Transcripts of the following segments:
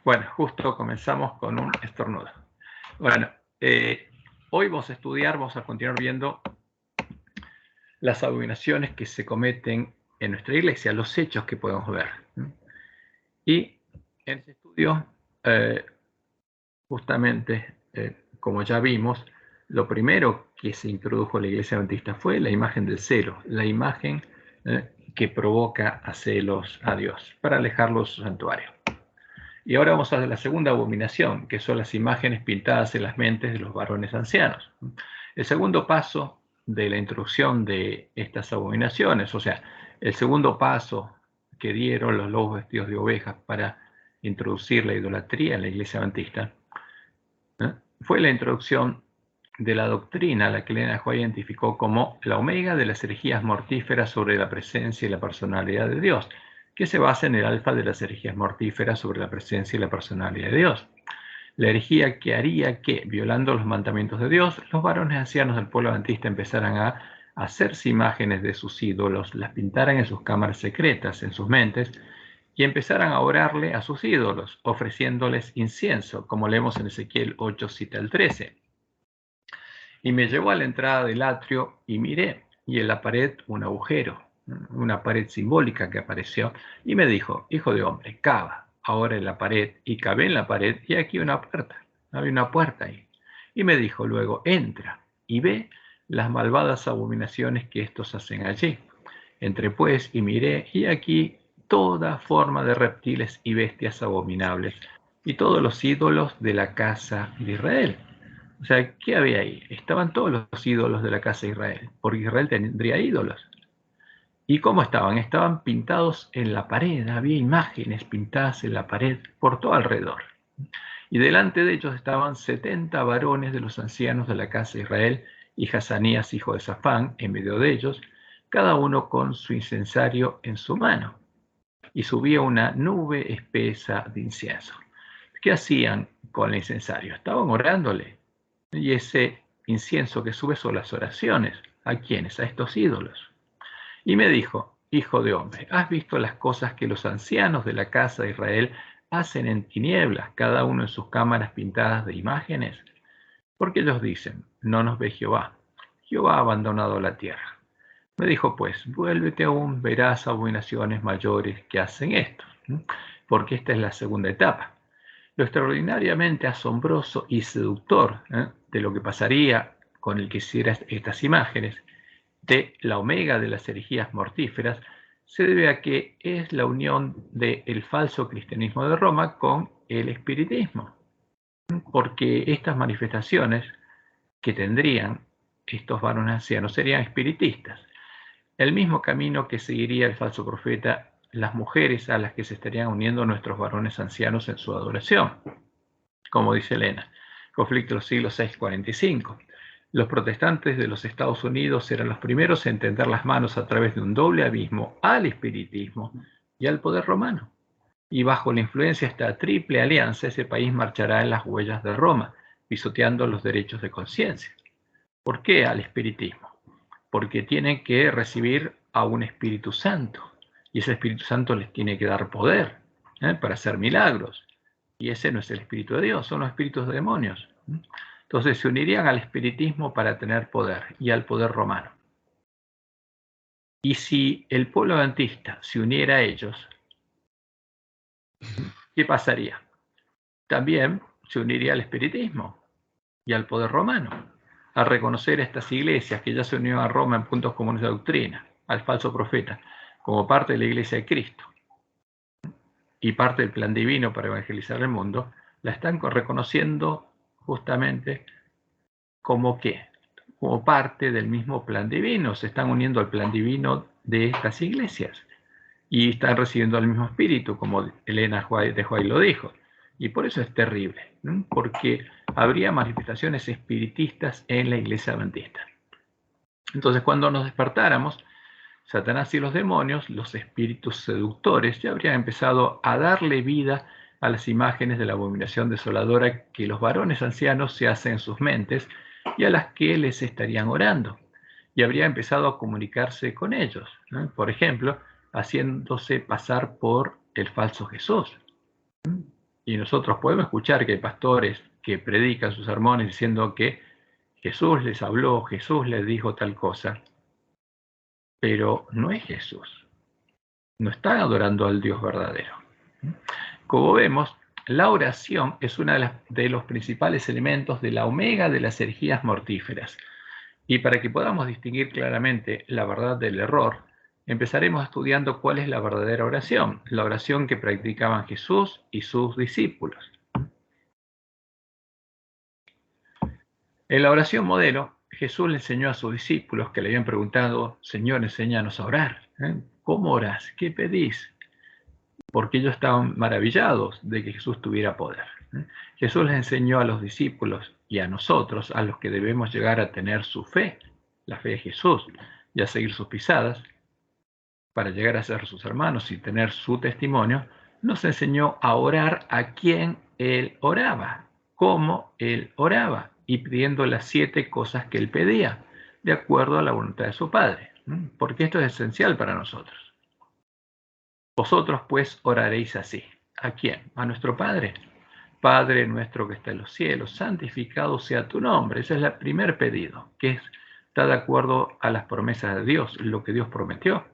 Bueno, justo comenzamos con un estornudo. Bueno, hoy vamos a continuar viendo las abominaciones que se cometen en nuestra iglesia, los hechos que podemos ver. Y en este estudio, justamente, como ya vimos, lo primero que se introdujo en la iglesia adventista fue la imagen del celo, la imagen que provoca a celos a Dios, para alejarlo de su santuario. Y ahora vamos a la segunda abominación, que son las imágenes pintadas en las mentes de los varones ancianos. El segundo paso de la introducción de estas abominaciones, o sea, el segundo paso que dieron los lobos vestidos de ovejas para introducir la idolatría en la iglesia adventista, fue la introducción de la doctrina a la que Elena White identificó como la omega de las herejías mortíferas sobre la presencia y la personalidad de Dios, que se basa en el alfa de las herejías mortíferas sobre la presencia y la personalidad de Dios. La herejía que haría que, violando los mandamientos de Dios, los varones ancianos del pueblo adventista empezaran a hacerse imágenes de sus ídolos, las pintaran en sus cámaras secretas, en sus mentes, y empezaran a orarle a sus ídolos, ofreciéndoles incienso, como leemos en Ezequiel 8, cita el 13. Y me llevó a la entrada del atrio y miré, y en la pared un agujero, una pared simbólica que apareció, y me dijo: hijo de hombre, cava ahora en la pared. Y cavé en la pared, y aquí una puerta, había una puerta ahí. Y me dijo luego: entra y ve las malvadas abominaciones que estos hacen allí. Entré pues y miré, y aquí toda forma de reptiles y bestias abominables, y todos los ídolos de la casa de Israel. O sea, ¿qué había ahí? Estaban todos los ídolos de la casa de Israel, porque Israel tendría ídolos. ¿Y cómo estaban? Estaban pintados en la pared, había imágenes pintadas en la pared por todo alrededor. Y delante de ellos estaban 70 varones de los ancianos de la casa de Israel, y Hazanías, hijo de Safán, en medio de ellos, cada uno con su incensario en su mano. Y subía una nube espesa de incienso. ¿Qué hacían con el incensario? Estaban orándole. Y ese incienso que sube son las oraciones. ¿A quiénes? A estos ídolos. Y me dijo: hijo de hombre, ¿has visto las cosas que los ancianos de la casa de Israel hacen en tinieblas, cada uno en sus cámaras pintadas de imágenes? Porque ellos dicen: no nos ve Jehová. Jehová ha abandonado la tierra. Me dijo pues: vuélvete aún, verás abominaciones mayores que hacen esto, porque esta es la segunda etapa. Lo extraordinariamente asombroso y seductor de lo que pasaría con el que hiciera estas imágenes de la omega de las herejías mortíferas se debe a que es la unión del falso cristianismo de Roma con el espiritismo, porque estas manifestaciones que tendrían estos varones ancianos serían espiritistas, el mismo camino que seguiría el falso profeta las mujeres a las que se estarían uniendo nuestros varones ancianos en su adoración. Como dice Elena, conflicto de los siglos 6-45. Los protestantes de los Estados Unidos eran los primeros en tender las manos a través de un doble abismo al espiritismo y al poder romano. Y bajo la influencia de esta triple alianza, ese país marchará en las huellas de Roma, pisoteando los derechos de conciencia. ¿Por qué al espiritismo? Porque tienen que recibir a un Espíritu Santo, y ese Espíritu Santo les tiene que dar poder para hacer milagros. Y ese no es el Espíritu de Dios, son los espíritus de demonios. Entonces se unirían al espiritismo para tener poder y al poder romano. Y si el pueblo adventista se uniera a ellos, ¿qué pasaría? También se uniría al espiritismo y al poder romano, al reconocer estas iglesias que ya se unieron a Roma en puntos comunes de doctrina, al falso profeta, como parte de la iglesia de Cristo y parte del plan divino para evangelizar el mundo, la están reconociendo justamente como que, como parte del mismo plan divino, se están uniendo al plan divino de estas iglesias y están recibiendo el mismo espíritu, como Elena de White lo dijo. Y por eso es terrible, ¿no? Porque habría manifestaciones espiritistas en la iglesia adventista. Entonces, cuando nos despertáramos, Satanás y los demonios, los espíritus seductores, ya habrían empezado a darle vida a las imágenes de la abominación desoladora que los varones ancianos se hacen en sus mentes y a las que les estarían orando. Y habría empezado a comunicarse con ellos, ¿no? Por ejemplo, haciéndose pasar por el falso Jesús. Y nosotros podemos escuchar que hay pastores que predican sus sermones diciendo que Jesús les habló, Jesús les dijo tal cosa, pero no es Jesús. No están adorando al Dios verdadero. Como vemos, la oración es uno de los principales elementos de la omega de las herejías mortíferas. Y para que podamos distinguir claramente la verdad del error, empezaremos estudiando cuál es la verdadera oración, la oración que practicaban Jesús y sus discípulos. En la oración modelo, Jesús le enseñó a sus discípulos que le habían preguntado: Señor, enséñanos a orar. ¿Cómo orás? ¿Qué pedís? Porque ellos estaban maravillados de que Jesús tuviera poder. Jesús les enseñó a los discípulos y a nosotros, a los que debemos llegar a tener su fe, la fe de Jesús, y a seguir sus pisadas, para llegar a ser sus hermanos y tener su testimonio, nos enseñó a orar a quien Él oraba, cómo Él oraba, y pidiendo las 7 cosas que Él pedía, de acuerdo a la voluntad de su Padre, porque esto es esencial para nosotros. Vosotros pues oraréis así. ¿A quién? A nuestro Padre. Padre nuestro que está en los cielos, santificado sea tu nombre. Ese es el primer pedido, que está de acuerdo a las promesas de Dios, lo que Dios prometió.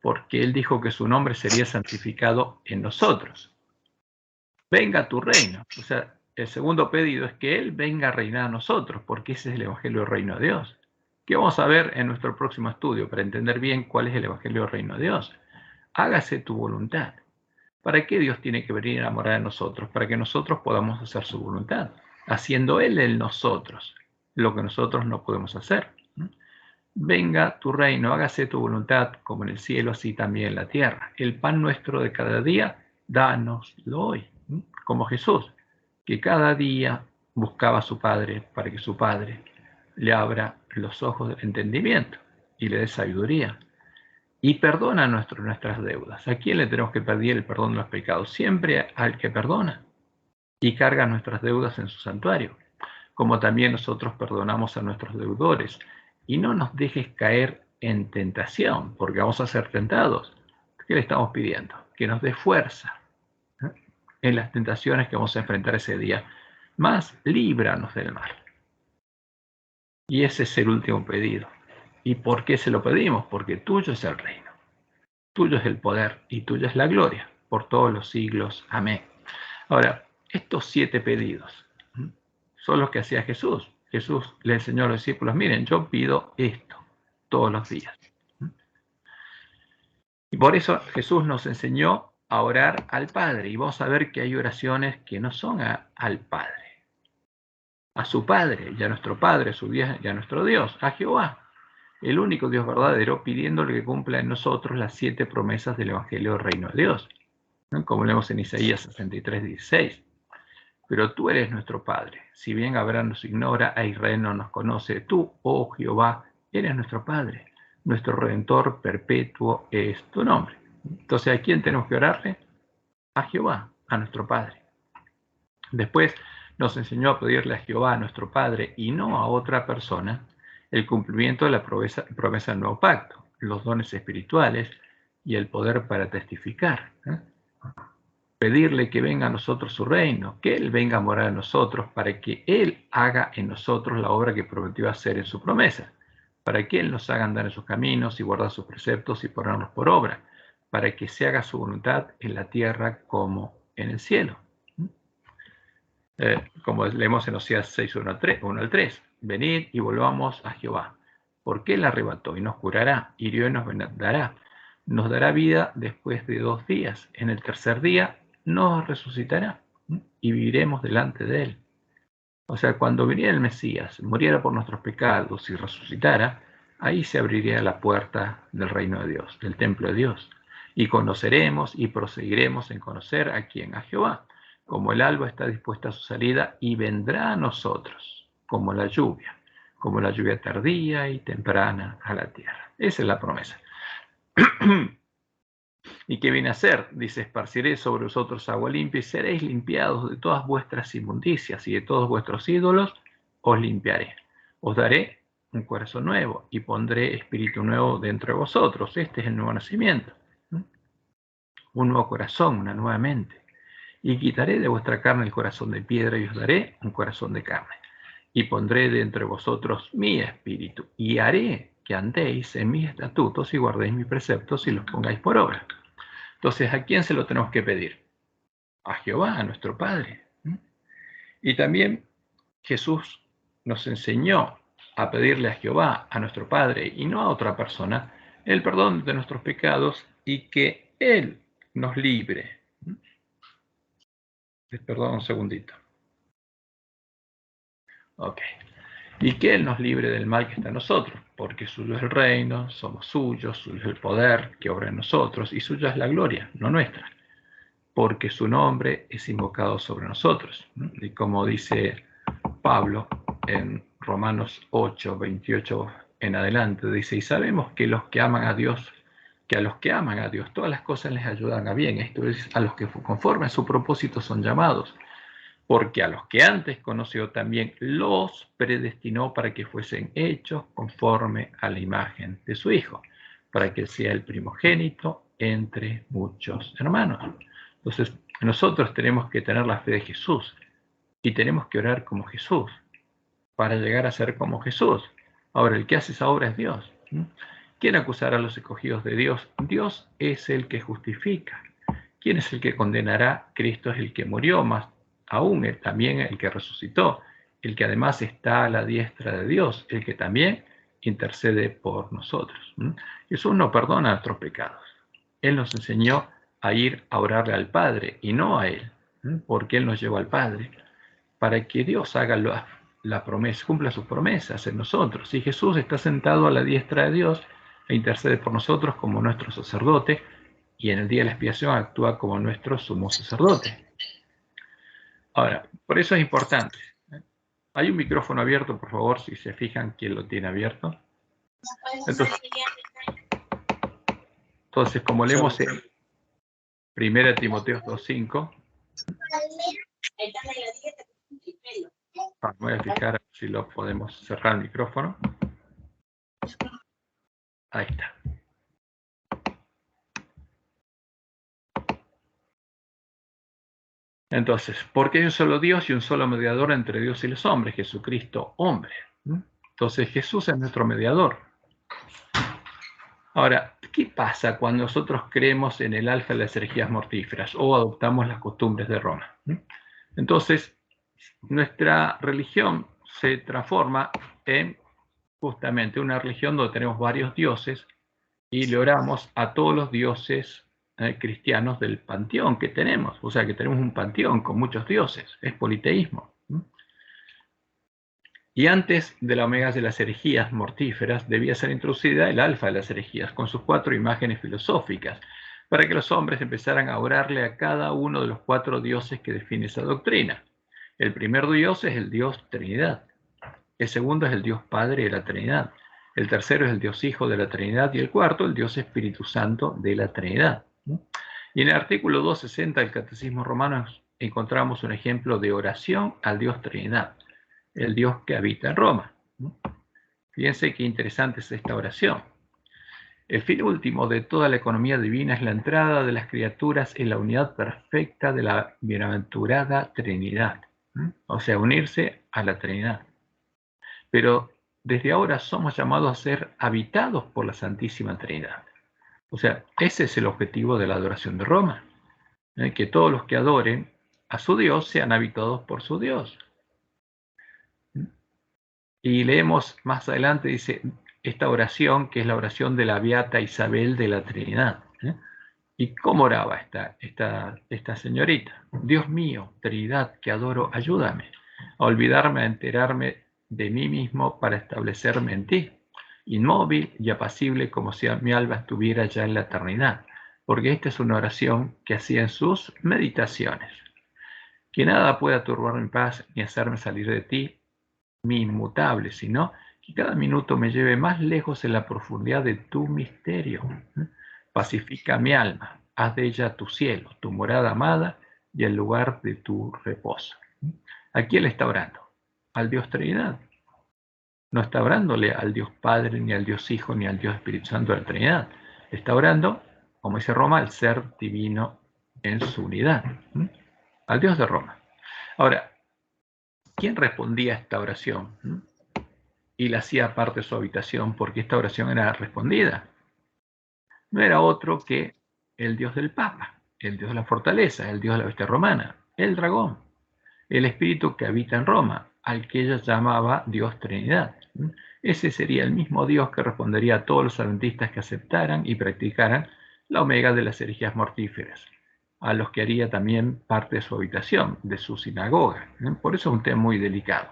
Porque Él dijo que su nombre sería santificado en nosotros. Venga tu reino. O sea, el segundo pedido es que Él venga a reinar a nosotros, porque ese es el Evangelio del Reino de Dios, que vamos a ver en nuestro próximo estudio para entender bien cuál es el Evangelio del Reino de Dios. Hágase tu voluntad. ¿Para qué Dios tiene que venir a morar en nosotros? Para que nosotros podamos hacer su voluntad, haciendo Él en nosotros lo que nosotros no podemos hacer. Venga tu reino, hágase tu voluntad, como en el cielo, así también en la tierra. El pan nuestro de cada día, dánoslo hoy. Como Jesús, que cada día buscaba a su Padre para que su Padre le abra los ojos del entendimiento y le dé sabiduría. Y perdona nuestras deudas. ¿A quién le tenemos que pedir el perdón de los pecados? Siempre al que perdona y carga nuestras deudas en su santuario, como también nosotros perdonamos a nuestros deudores. Y no nos dejes caer en tentación, porque vamos a ser tentados. ¿Qué le estamos pidiendo? Que nos dé fuerza en las tentaciones que vamos a enfrentar ese día. Más líbranos del mal. Y ese es el último pedido. ¿Y por qué se lo pedimos? Porque tuyo es el reino. Tuyo es el poder y tuya es la gloria por todos los siglos. Amén. Ahora, estos 7 pedidos son los que hacía Jesús. Jesús le enseñó a los discípulos: miren, yo pido esto todos los días. Y por eso Jesús nos enseñó a orar al Padre. Y vamos a ver que hay oraciones que no son al Padre, a su Padre y a nuestro Padre, a su Dios y a nuestro Dios, a Jehová, el único Dios verdadero, pidiéndole que cumpla en nosotros las 7 promesas del Evangelio del Reino de Dios, ¿no? Como leemos en Isaías 63:16. Pero tú eres nuestro Padre. Si bien Abraham nos ignora, a Israel no nos conoce. Tú, oh Jehová, eres nuestro Padre. Nuestro Redentor perpetuo es tu nombre. Entonces, ¿a quién tenemos que orarle? A Jehová, a nuestro Padre. Después nos enseñó a pedirle a Jehová, a nuestro Padre, y no a otra persona, el cumplimiento de la promesa del nuevo pacto, los dones espirituales y el poder para testificar. Pedirle que venga a nosotros su reino, que Él venga a morar en nosotros, para que Él haga en nosotros la obra que prometió hacer en su promesa, para que Él nos haga andar en sus caminos y guardar sus preceptos y ponernos por obra, para que se haga su voluntad en la tierra como en el cielo. Como leemos en Oseas 6, 1 al 3, venid y volvamos a Jehová, porque Él arrebató y nos curará, hirió y nos dará vida después de 2 días, en el tercer día nos resucitará y viviremos delante de Él. O sea, cuando viniera el Mesías, muriera por nuestros pecados y resucitara, ahí se abriría la puerta del reino de Dios, del templo de Dios, y conoceremos y proseguiremos en conocer a quién, a Jehová, como el alba está dispuesta a su salida, y vendrá a nosotros como la lluvia tardía y temprana a la tierra. Esa es la promesa. ¿Y qué viene a hacer? Dice: esparciré sobre vosotros agua limpia y seréis limpiados de todas vuestras inmundicias, y de todos vuestros ídolos os limpiaré. Os daré un corazón nuevo y pondré espíritu nuevo dentro de vosotros. Este es el nuevo nacimiento. Un nuevo corazón, una nueva mente. Y quitaré de vuestra carne el corazón de piedra y os daré un corazón de carne. Y pondré de entre vosotros mi espíritu y haré que andéis en mis estatutos y guardéis mis preceptos y los pongáis por obra. Entonces, ¿a quién se lo tenemos que pedir? A Jehová, a nuestro Padre. Y también Jesús nos enseñó a pedirle a Jehová, a nuestro Padre, y no a otra persona, el perdón de nuestros pecados y que Él nos libre. Perdón un segundito. Ok. Y que Él nos libre del mal que está en nosotros, porque suyo es el reino, somos suyos, suyo es el poder que obra en nosotros, y suya es la gloria, no nuestra, porque su nombre es invocado sobre nosotros. Y como dice Pablo en Romanos 8, 28 en adelante, dice, y sabemos que los que aman a Dios, que a los que aman a Dios, todas las cosas les ayudan a bien, esto es, a los que conforme a su propósito son llamados, porque a los que antes conoció también los predestinó para que fuesen hechos conforme a la imagen de su Hijo, para que sea el primogénito entre muchos hermanos. Entonces, nosotros tenemos que tener la fe de Jesús y tenemos que orar como Jesús para llegar a ser como Jesús. Ahora, el que hace esa obra es Dios. ¿Quién acusará a los escogidos de Dios? Dios es el que justifica. ¿Quién es el que condenará? Cristo es el que murió, más aún también el que resucitó, el que además está a la diestra de Dios, el que también intercede por nosotros. Jesús no perdona nuestros pecados. Él nos enseñó a ir a orarle al Padre y no a Él, porque Él nos llevó al Padre, para que Dios haga la promesa, cumpla sus promesas en nosotros. Y Jesús está sentado a la diestra de Dios e intercede por nosotros como nuestro sacerdote, y en el día de la expiación actúa como nuestro sumo sacerdote. Ahora, por eso es importante. Hay un micrófono abierto, por favor, si se fijan quién lo tiene abierto. Entonces como leemos en 1 Timoteo 2:5, voy a fijar si lo podemos cerrar el micrófono. Ahí está. Entonces, porque hay un solo Dios y un solo mediador entre Dios y los hombres, Jesucristo, hombre. Entonces, Jesús es nuestro mediador. Ahora, ¿qué pasa cuando nosotros creemos en el alfa de las herejías mortíferas o adoptamos las costumbres de Roma? Entonces, nuestra religión se transforma en justamente una religión donde tenemos varios dioses y le oramos a todos los dioses cristianos del panteón que tenemos. O sea que tenemos un panteón con muchos dioses, es politeísmo. Y antes de la omega de las herejías mortíferas debía ser introducida el alfa de las herejías con sus 4 imágenes filosóficas, para que los hombres empezaran a orarle a cada uno de los 4 dioses que define esa doctrina. El primer dios es el dios Trinidad, el segundo es el dios Padre de la Trinidad, el tercero es el Dios Hijo de la Trinidad y el cuarto el Dios Espíritu Santo de la Trinidad. Y en el artículo 260 del Catecismo Romano encontramos un ejemplo de oración al Dios Trinidad, el Dios que habita en Roma. Fíjense qué interesante es esta oración. El fin último de toda la economía divina es la entrada de las criaturas en la unidad perfecta de la bienaventurada Trinidad. O sea, unirse a la Trinidad. Pero desde ahora somos llamados a ser habitados por la Santísima Trinidad. O sea, ese es el objetivo de la adoración de Roma. Que todos los que adoren a su Dios sean habitados por su Dios. Y leemos más adelante, dice, esta oración, que es la oración de la Beata Isabel de la Trinidad. ¿Y cómo oraba esta señorita? Dios mío, Trinidad, que adoro, ayúdame a olvidarme, a enterarme de mí mismo para establecerme en ti, inmóvil y apacible como si mi alma estuviera ya en la eternidad, porque esta es una oración que hacía en sus meditaciones. Que nada pueda turbar mi paz ni hacerme salir de ti, mi inmutable, sino que cada minuto me lleve más lejos en la profundidad de tu misterio. Pacifica mi alma, haz de ella tu cielo, tu morada amada y el lugar de tu reposo. ¿A quién le está orando? Al Dios Trinidad. No está orándole al Dios Padre, ni al Dios Hijo, ni al Dios Espíritu Santo de la Trinidad. Está orando, como dice Roma, al ser divino en su unidad. al dios de Roma. Ahora, ¿quién respondía a esta oración? Y la hacía aparte de su habitación, porque esta oración era respondida. No era otro que el dios del Papa, el dios de la fortaleza, el dios de la bestia romana, el dragón, el espíritu que habita en Roma, al que ella llamaba Dios Trinidad. Ese sería el mismo Dios que respondería a todos los adventistas que aceptaran y practicaran la omega de las herejías mortíferas, a los que haría también parte de su habitación, de su sinagoga. Por eso es un tema muy delicado,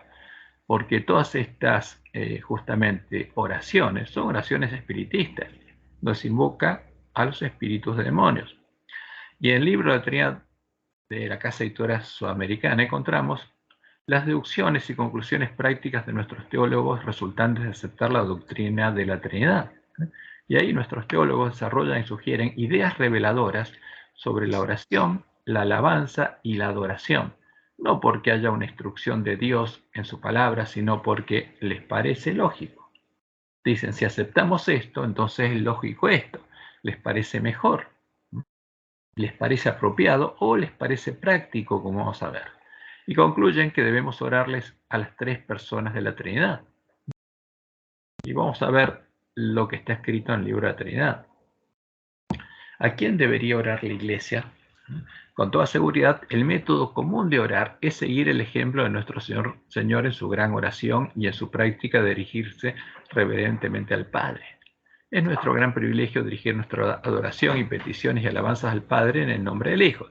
porque todas estas justamente oraciones son oraciones espiritistas, donde se invoca a los espíritus de demonios. Y en el libro de Trinidad de la Casa Editora Sudamericana encontramos las deducciones y conclusiones prácticas de nuestros teólogos resultantes de aceptar la doctrina de la Trinidad. Y ahí nuestros teólogos desarrollan y sugieren ideas reveladoras sobre la oración, la alabanza y la adoración, no porque haya una instrucción de Dios en su palabra, sino porque les parece lógico. Dicen, si aceptamos esto, entonces es lógico esto, les parece mejor, les parece apropiado o les parece práctico, como vamos a ver. Y concluyen que debemos orarles a las tres personas de la Trinidad. Y vamos a ver lo que está escrito en el libro de la Trinidad. ¿A quién debería orar la Iglesia? Con toda seguridad, el método común de orar es seguir el ejemplo de nuestro Señor en su gran oración y en su práctica de dirigirse reverentemente al Padre. Es nuestro gran privilegio dirigir nuestra adoración y peticiones y alabanzas al Padre en el nombre del Hijo,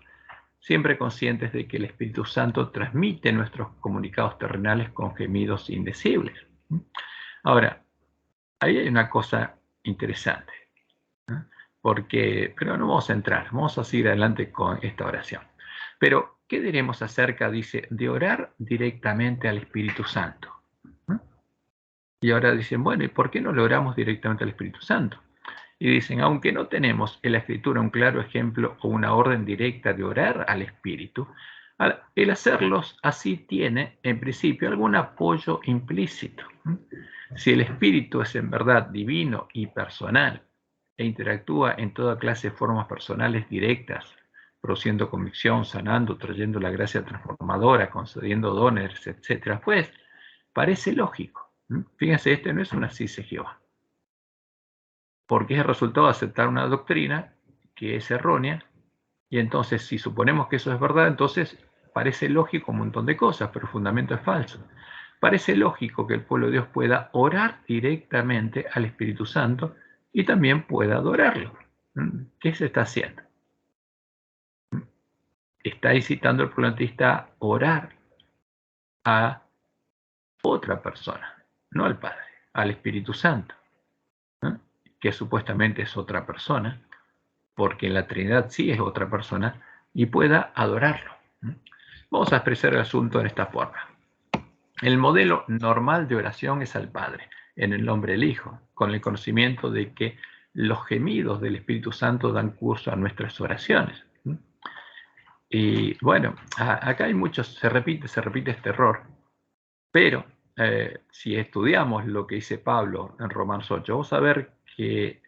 siempre conscientes de que el Espíritu Santo transmite nuestros comunicados terrenales con gemidos indecibles. Ahora, ahí hay una cosa interesante, pero no vamos a entrar, vamos a seguir adelante con esta oración. Pero, ¿qué diremos acerca, dice, de orar directamente al Espíritu Santo? Y ahora dicen, bueno, ¿y por qué no le oramos directamente al Espíritu Santo? Y dicen, aunque no tenemos en la Escritura un claro ejemplo o una orden directa de orar al Espíritu, el hacerlos así tiene, en principio, algún apoyo implícito. Si el Espíritu es en verdad divino y personal e interactúa en toda clase de formas personales directas, produciendo convicción, sanando, trayendo la gracia transformadora, concediendo dones, etc., pues parece lógico. Fíjense, este no es una así de Jehová, porque es el resultado de aceptar una doctrina que es errónea, y entonces si suponemos que eso es verdad, entonces parece lógico un montón de cosas, pero el fundamento es falso. Parece lógico que el pueblo de Dios pueda orar directamente al Espíritu Santo y también pueda adorarlo. ¿Qué se está haciendo? Está incitando al plantista a orar a otra persona, no al Padre, al Espíritu Santo, que supuestamente es otra persona, porque en la Trinidad sí es otra persona, y pueda adorarlo. Vamos a expresar el asunto en esta forma. El modelo normal de oración es al Padre, en el nombre del Hijo, con el conocimiento de que los gemidos del Espíritu Santo dan curso a nuestras oraciones. Y bueno, acá hay muchos, se repite este error, pero si estudiamos lo que dice Pablo en Romanos 8, vamos a ver que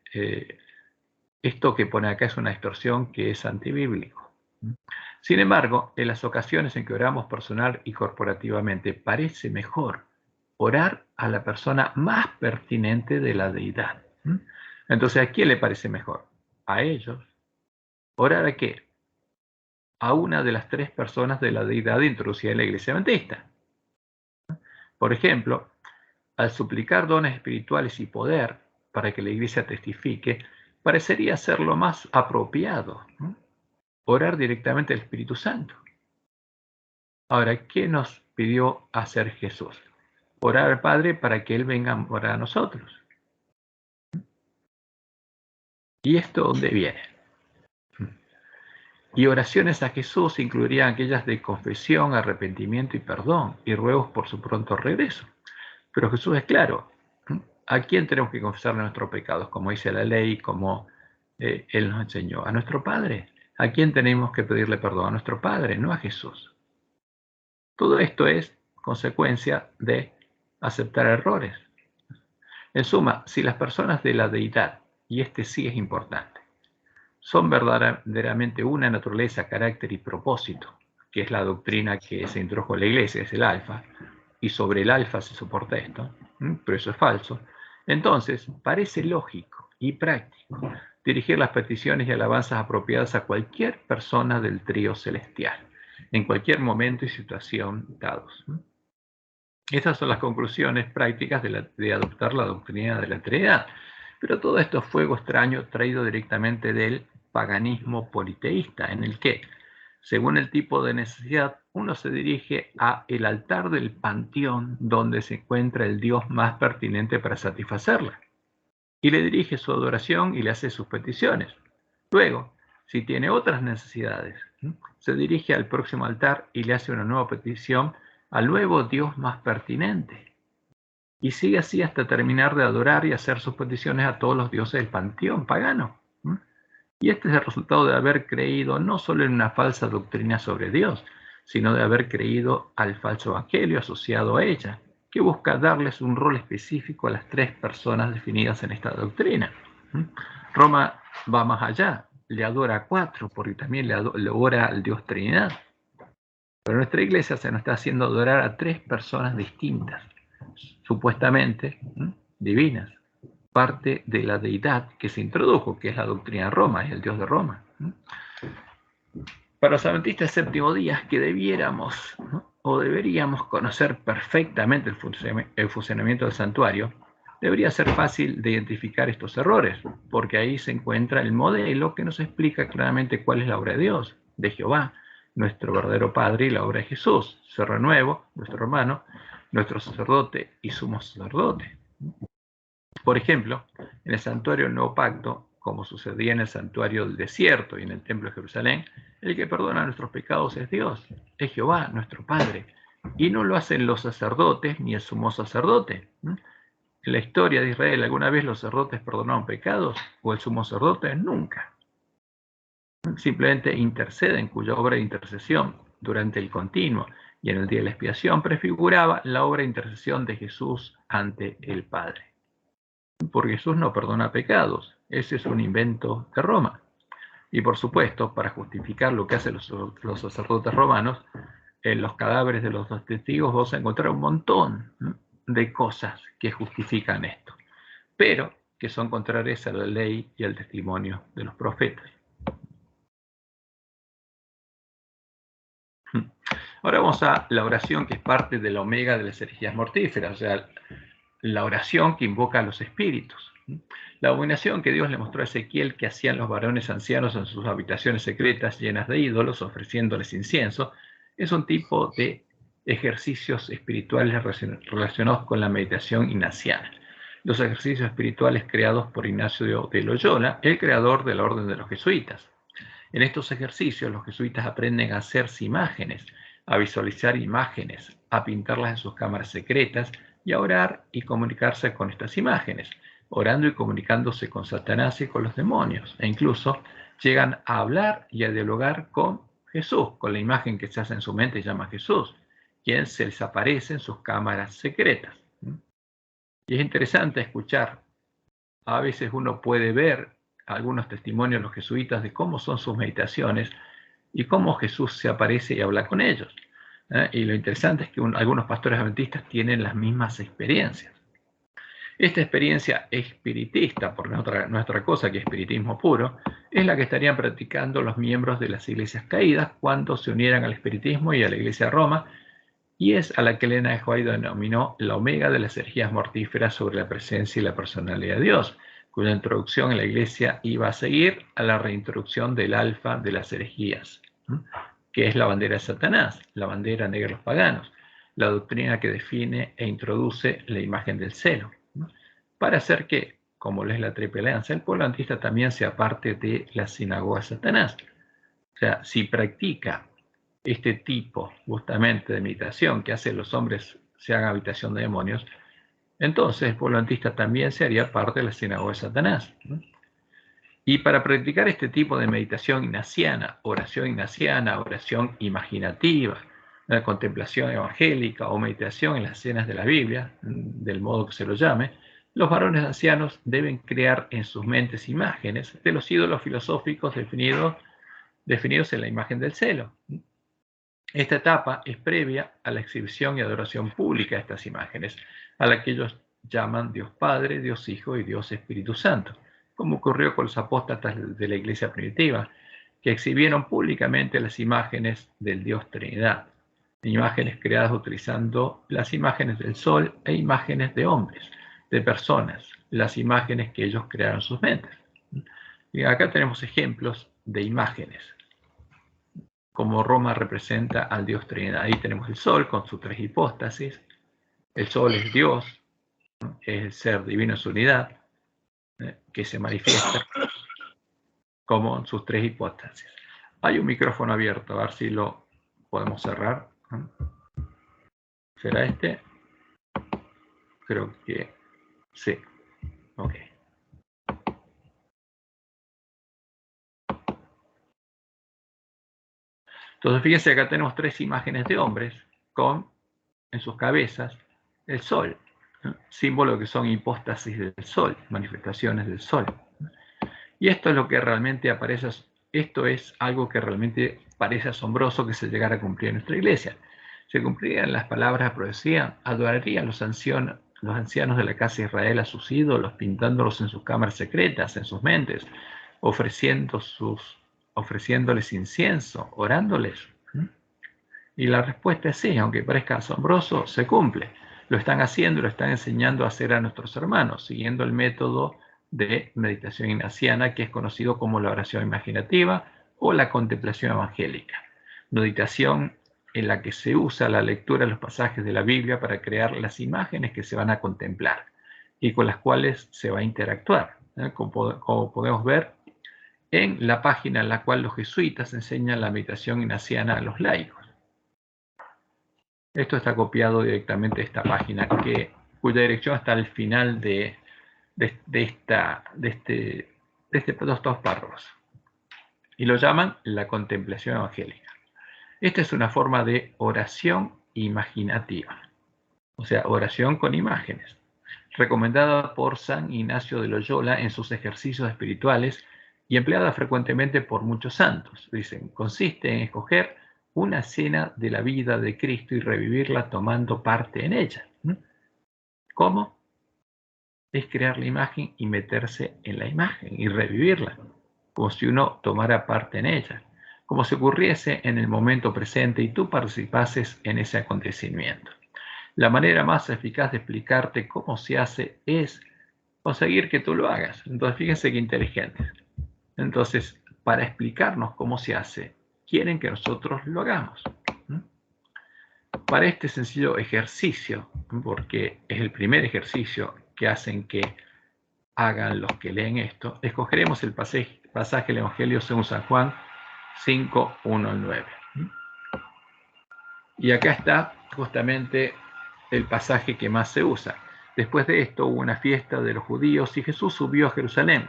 esto que pone acá es una distorsión que es antibíblico. Sin embargo, en las ocasiones en que oramos personal y corporativamente, parece mejor orar a la persona más pertinente de la deidad. Entonces, ¿a quién le parece mejor? A ellos. ¿Orar a qué? A una de las tres personas de la deidad introducida en la Iglesia Adventista. Por ejemplo, al suplicar dones espirituales y poder para que la Iglesia testifique, parecería ser lo más apropiado, orar directamente al Espíritu Santo. Ahora, ¿qué nos pidió hacer Jesús? Orar al Padre para que Él venga a orar a nosotros. ¿Y esto dónde viene? Y oraciones a Jesús incluirían aquellas de confesión, arrepentimiento y perdón, y ruegos por su pronto regreso. Pero Jesús es claro, ¿a quién tenemos que confesarle nuestros pecados? Como dice la ley, como Él nos enseñó. ¿A nuestro Padre? ¿A quién tenemos que pedirle perdón? A nuestro Padre, no a Jesús. Todo esto es consecuencia de aceptar errores. En suma, si las personas de la deidad, y este sí es importante, son verdaderamente una naturaleza, carácter y propósito, que es la doctrina que se introdujo en la iglesia, es el alfa, y sobre el alfa se soporta esto, pero eso es falso. Entonces, parece lógico y práctico dirigir las peticiones y alabanzas apropiadas a cualquier persona del trío celestial, en cualquier momento y situación dados. Estas son las conclusiones prácticas de adoptar la doctrina de la Trinidad. Pero todo esto es fuego extraño traído directamente del paganismo politeísta, en el que, según el tipo de necesidad, uno se dirige a el altar del panteón donde se encuentra el Dios más pertinente para satisfacerla, y le dirige su adoración y le hace sus peticiones. Luego, si tiene otras necesidades, se dirige al próximo altar y le hace una nueva petición al nuevo Dios más pertinente. Y sigue así hasta terminar de adorar y hacer sus peticiones a todos los dioses del panteón pagano. Y este es el resultado de haber creído no solo en una falsa doctrina sobre Dios, sino de haber creído al falso evangelio asociado a ella, que busca darles un rol específico a las tres personas definidas en esta doctrina. Roma va más allá, le adora a cuatro, porque también le adora al Dios Trinidad. Pero nuestra iglesia se nos está haciendo adorar a tres personas distintas, supuestamente divinas, parte de la deidad que se introdujo, que es la doctrina de Roma, es el Dios de Roma. Para los adventistas del séptimo día, que debiéramos o deberíamos conocer perfectamente el funcionamiento del santuario, debería ser fácil de identificar estos errores, porque ahí se encuentra el modelo que nos explica claramente cuál es la obra de Dios, de Jehová, nuestro verdadero Padre, y la obra de Jesús, Cerro Nuevo, nuestro hermano, nuestro sacerdote y sumo sacerdote. Por ejemplo, en el santuario del Nuevo Pacto, como sucedía en el santuario del desierto y en el templo de Jerusalén, el que perdona nuestros pecados es Dios, es Jehová, nuestro Padre, y no lo hacen los sacerdotes ni el sumo sacerdote. En la historia de Israel, ¿alguna vez los sacerdotes perdonaron pecados o el sumo sacerdote? Nunca. Simplemente interceden, cuya obra de intercesión durante el continuo y en el día de la expiación prefiguraba la obra de intercesión de Jesús ante el Padre. Porque Jesús no perdona pecados, ese es un invento de Roma. Y por supuesto, para justificar lo que hacen los sacerdotes romanos, en los cadáveres de los dos testigos vos a encontrar un montón de cosas que justifican esto, pero que son contrarias a la ley y al testimonio de los profetas. Ahora vamos a la oración que es parte de la omega de las herejías mortíferas, o sea, la oración que invoca a los espíritus. La abominación que Dios le mostró a Ezequiel que hacían los varones ancianos en sus habitaciones secretas llenas de ídolos, ofreciéndoles incienso, es un tipo de ejercicios espirituales relacionados con la meditación ignaciana. Los ejercicios espirituales creados por Ignacio de Loyola, el creador de la orden de los jesuitas. En estos ejercicios los jesuitas aprenden a hacerse imágenes, a visualizar imágenes, a pintarlas en sus cámaras secretas y a orar y comunicarse con estas imágenes, orando y comunicándose con Satanás y con los demonios, e incluso llegan a hablar y a dialogar con Jesús, con la imagen que se hace en su mente y llama Jesús, quien se les aparece en sus cámaras secretas. Y es interesante escuchar, a veces uno puede ver algunos testimonios de los jesuitas de cómo son sus meditaciones y cómo Jesús se aparece y habla con ellos. Y lo interesante es que algunos pastores adventistas tienen las mismas experiencias. Esta experiencia espiritista, por no es otra cosa que espiritismo puro, es la que estarían practicando los miembros de las iglesias caídas cuando se unieran al espiritismo y a la iglesia de Roma, y es a la que Elena de White denominó la omega de las herejías mortíferas sobre la presencia y la personalidad de Dios, cuya introducción en la iglesia iba a seguir a la reintroducción del alfa de las herejías, que es la bandera de Satanás, la bandera negra de los paganos, la doctrina que define e introduce la imagen del celo, para hacer que, como es la triple alianza, el pueblo adventista también sea parte de la sinagoga de Satanás. O sea, si practica este tipo justamente de meditación que hace los hombres se hagan habitación de demonios, entonces el pueblo adventista también se haría parte de la sinagoga de Satanás. Y para practicar este tipo de meditación ignaciana, oración imaginativa, la contemplación evangélica o meditación en las escenas de la Biblia, del modo que se lo llame, los varones ancianos deben crear en sus mentes imágenes de los ídolos filosóficos definidos en la imagen del celo. Esta etapa es previa a la exhibición y adoración pública de estas imágenes, a la que ellos llaman Dios Padre, Dios Hijo y Dios Espíritu Santo, como ocurrió con los apóstatas de la iglesia primitiva, que exhibieron públicamente las imágenes del Dios Trinidad, imágenes creadas utilizando las imágenes del sol e imágenes de hombres, de personas, las imágenes que ellos crearon en sus mentes. Y acá tenemos ejemplos de imágenes, como Roma representa al Dios Trinidad. Ahí tenemos el sol con sus tres hipóstasis. El sol es Dios, es el ser divino en su unidad, que se manifiesta como sus tres hipóstasis. Hay un micrófono abierto, a ver si lo podemos cerrar. ¿Será este? Creo que sí. Ok. Entonces fíjense, acá tenemos tres imágenes de hombres con en sus cabezas el sol, símbolo que son hipóstasis del sol, manifestaciones del sol. Y esto es lo que realmente aparece, esto es algo que realmente parece asombroso que se llegara a cumplir en nuestra iglesia. Se cumplirían las palabras de profecía, adorarían los ancianos de la casa de Israel a sus ídolos, pintándolos en sus cámaras secretas, en sus mentes, ofreciéndoles incienso, orándoles. Y la respuesta es sí, aunque parezca asombroso, se cumple. Lo están haciendo, lo están enseñando a hacer a nuestros hermanos, siguiendo el método de meditación ignaciana, que es conocido como la oración imaginativa o la contemplación evangélica. Meditación en la que se usa la lectura de los pasajes de la Biblia para crear las imágenes que se van a contemplar y con las cuales se va a interactuar. Como podemos ver en la página en la cual los jesuitas enseñan la meditación ignaciana a los laicos. Esto está copiado directamente de esta página, cuya dirección está al final de estos dos párrafos. Y lo llaman la contemplación evangélica. Esta es una forma de oración imaginativa, o sea, oración con imágenes, recomendada por San Ignacio de Loyola en sus ejercicios espirituales y empleada frecuentemente por muchos santos. Dicen, consiste en escoger una escena de la vida de Cristo y revivirla tomando parte en ella. ¿Cómo? Es crear la imagen y meterse en la imagen y revivirla, como si uno tomara parte en ella, como si ocurriese en el momento presente y tú participases en ese acontecimiento. La manera más eficaz de explicarte cómo se hace es conseguir que tú lo hagas. Entonces, fíjense qué inteligentes. Entonces, para explicarnos cómo se hace, quieren que nosotros lo hagamos. Para este sencillo ejercicio, porque es el primer ejercicio que hacen que hagan los que leen esto, escogeremos el pasaje del Evangelio según San Juan 5, 1 al 9. Y acá está justamente el pasaje que más se usa. Después de esto hubo una fiesta de los judíos y Jesús subió a Jerusalén.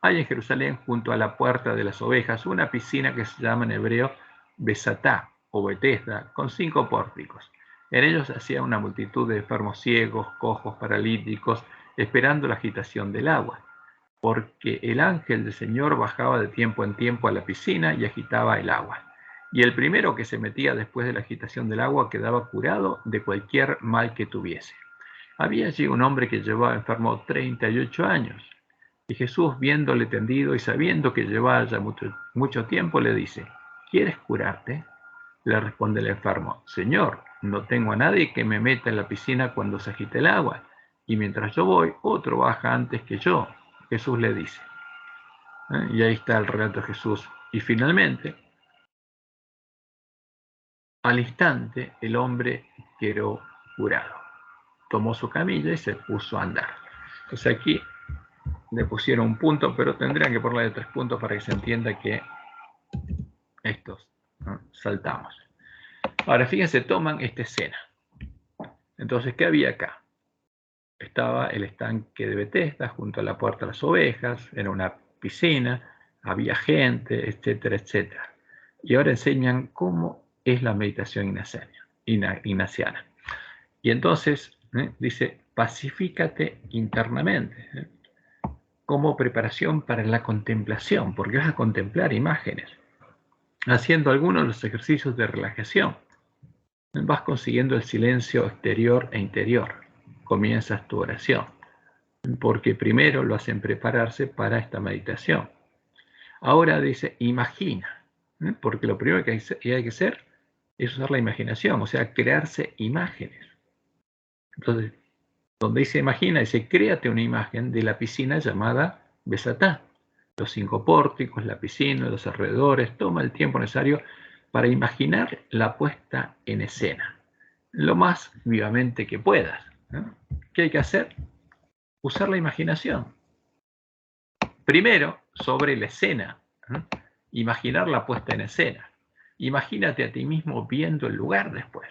Hay en Jerusalén, junto a la puerta de las ovejas, una piscina que se llama en hebreo Besatá o Betesda, con 5 pórticos. En ellos hacía una multitud de enfermos ciegos, cojos, paralíticos, esperando la agitación del agua, porque el ángel del Señor bajaba de tiempo en tiempo a la piscina y agitaba el agua. Y el primero que se metía después de la agitación del agua quedaba curado de cualquier mal que tuviese. Había allí un hombre que llevaba enfermo 38 años. Y Jesús, viéndole tendido y sabiendo que llevaba ya mucho tiempo, le dice, ¿quieres curarte? Le responde el enfermo, Señor, no tengo a nadie que me meta en la piscina cuando se agite el agua, y mientras yo voy, otro baja antes que yo. Jesús le dice. Y ahí está el relato de Jesús. Y finalmente, al instante, el hombre quedó curado. Tomó su camilla y se puso a andar. Entonces aquí le pusieron un punto, pero tendrían que ponerle 3 puntos para que se entienda que estos saltamos. Ahora fíjense, toman esta escena. Entonces, ¿qué había acá? Estaba el estanque de Betesda junto a la puerta de las ovejas, era una piscina, había gente, etcétera, etcétera. Y ahora enseñan cómo es la meditación ignaciana. Y entonces dice, pacifícate internamente, como preparación para la contemplación, porque vas a contemplar imágenes. haciendo algunos de los ejercicios de relajación. Vas consiguiendo el silencio exterior e interior. Comienzas tu oración, porque primero lo hacen prepararse para esta meditación. Ahora dice, imagina, porque lo primero que hay que hacer es usar la imaginación, o sea, crearse imágenes. Entonces, donde dice imagina, dice, créate una imagen de la piscina llamada Besatá. Los 5 pórticos, la piscina, los alrededores, toma el tiempo necesario para imaginar la puesta en escena, lo más vivamente que puedas, ¿no? ¿Qué hay que hacer? Usar la imaginación. Primero, sobre la escena, ¿no? Imaginar la puesta en escena. Imagínate a ti mismo viendo el lugar después.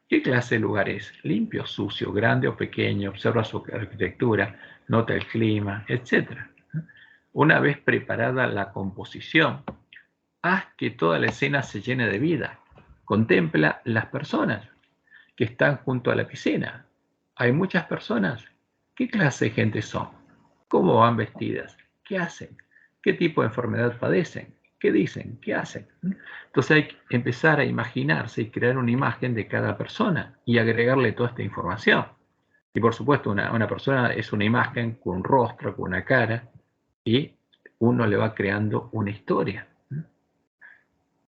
¿Qué clase de lugar es? Limpio, sucio, grande o pequeño, observa su arquitectura, nota el clima, etc. Una vez preparada la composición, haz que toda la escena se llene de vida. Contempla las personas que están junto a la piscina. Hay muchas personas. ¿Qué clase de gente son? ¿Cómo van vestidas? ¿Qué hacen? ¿Qué tipo de enfermedad padecen? ¿Qué dicen? ¿Qué hacen? Entonces hay que empezar a imaginarse y crear una imagen de cada persona y agregarle toda esta información. Y por supuesto, una persona es una imagen con un rostro, con una cara, y uno le va creando una historia.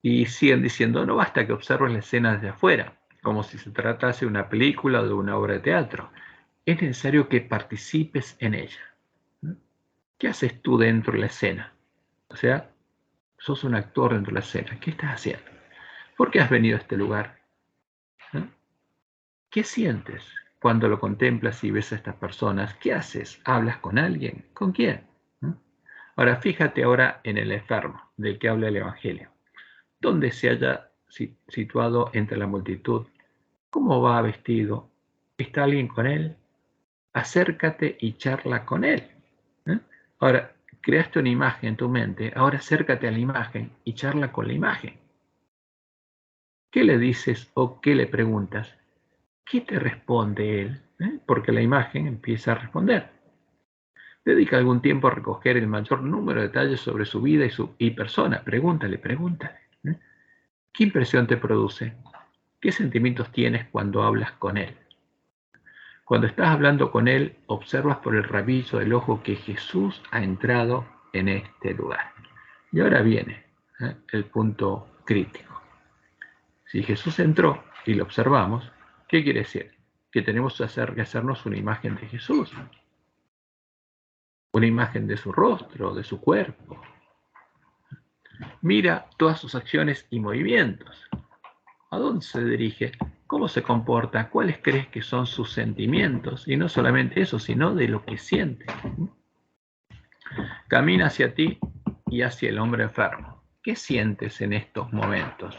Y siguen diciendo, no basta que observes la escena desde afuera, como si se tratase de una película o de una obra de teatro. Es necesario que participes en ella. ¿Qué haces tú dentro de la escena? O sea, sos un actor dentro de la escena. ¿Qué estás haciendo? ¿Por qué has venido a este lugar? ¿Qué sientes cuando lo contemplas y ves a estas personas? ¿Qué haces? ¿Hablas con alguien? ¿Con quién? Ahora, fíjate ahora en el enfermo del que habla el Evangelio. ¿Dónde se haya situado entre la multitud? ¿Cómo va vestido? ¿Está alguien con él? Acércate y charla con él. Ahora, creaste una imagen en tu mente, ahora acércate a la imagen y charla con la imagen. ¿Qué le dices o qué le preguntas? ¿Qué te responde él? Porque la imagen empieza a responder. Dedica algún tiempo a recoger el mayor número de detalles sobre su vida y persona. Pregúntale. ¿Qué impresión te produce? ¿Qué sentimientos tienes cuando hablas con él? Cuando estás hablando con él, observas por el rabillo del ojo que Jesús ha entrado en este lugar. Y ahora viene el punto crítico. Si Jesús entró y lo observamos, ¿qué quiere decir? Que tenemos que hacernos una imagen de Jesús, una imagen de su rostro, de su cuerpo. Mira todas sus acciones y movimientos. ¿A dónde se dirige? ¿Cómo se comporta? ¿Cuáles crees que son sus sentimientos? Y no solamente eso, sino de lo que siente. Camina hacia ti y hacia el hombre enfermo. ¿Qué sientes en estos momentos?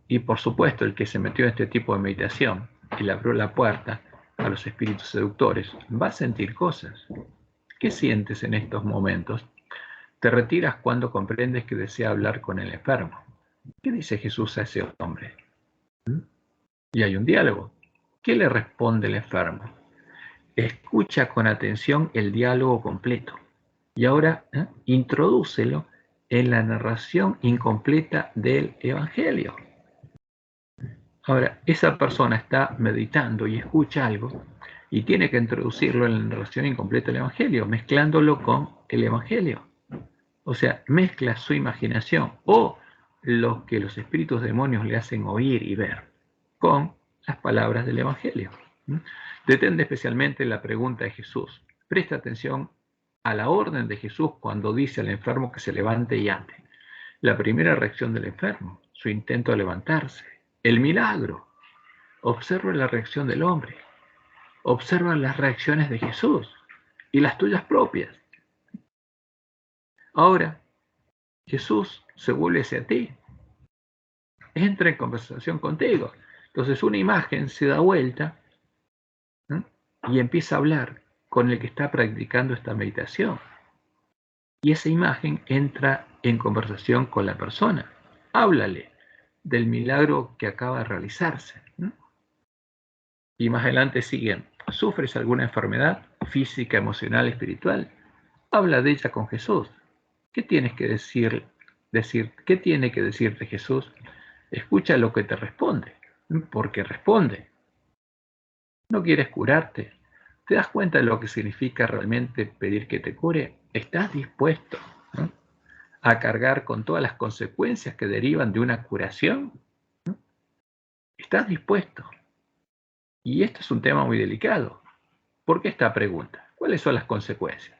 Y por supuesto, el que se metió en este tipo de meditación y le abrió la puerta a los espíritus seductores va a sentir cosas. ¿Qué sientes en estos momentos? Te retiras cuando comprendes que desea hablar con el enfermo. ¿Qué dice Jesús a ese hombre? Y hay un diálogo. ¿Qué le responde el enfermo? Escucha con atención el diálogo completo. Y ahora introdúcelo en la narración incompleta del Evangelio. Ahora, esa persona está meditando y escucha algo y tiene que introducirlo en la narración incompleta del Evangelio, mezclándolo con el Evangelio. O sea, mezcla su imaginación o lo que los espíritus demonios le hacen oír y ver con las palabras del Evangelio. Detente especialmente la pregunta de Jesús. Presta atención a la orden de Jesús cuando dice al enfermo que se levante y ande. La primera reacción del enfermo, su intento de levantarse, el milagro. Observa la reacción del hombre. Observa las reacciones de Jesús y las tuyas propias. Ahora, Jesús se vuelve hacia ti. Entra en conversación contigo. Entonces una imagen se da vuelta y empieza a hablar con el que está practicando esta meditación. Y esa imagen entra en conversación con la persona. Háblale del milagro que acaba de realizarse. Y más adelante siguen. ¿Sufres alguna enfermedad física, emocional, espiritual? Habla de ella con Jesús. ¿Qué tienes que decir ¿qué tiene que decirte Jesús? Escucha lo que te responde, porque responde. ¿No quieres curarte? ¿Te das cuenta de lo que significa realmente pedir que te cure? ¿Estás dispuesto, ¿no?, a cargar con todas las consecuencias que derivan de una curación? ¿No? ¿Estás dispuesto? Y esto es un tema muy delicado. ¿Por qué esta pregunta? ¿Cuáles son las consecuencias?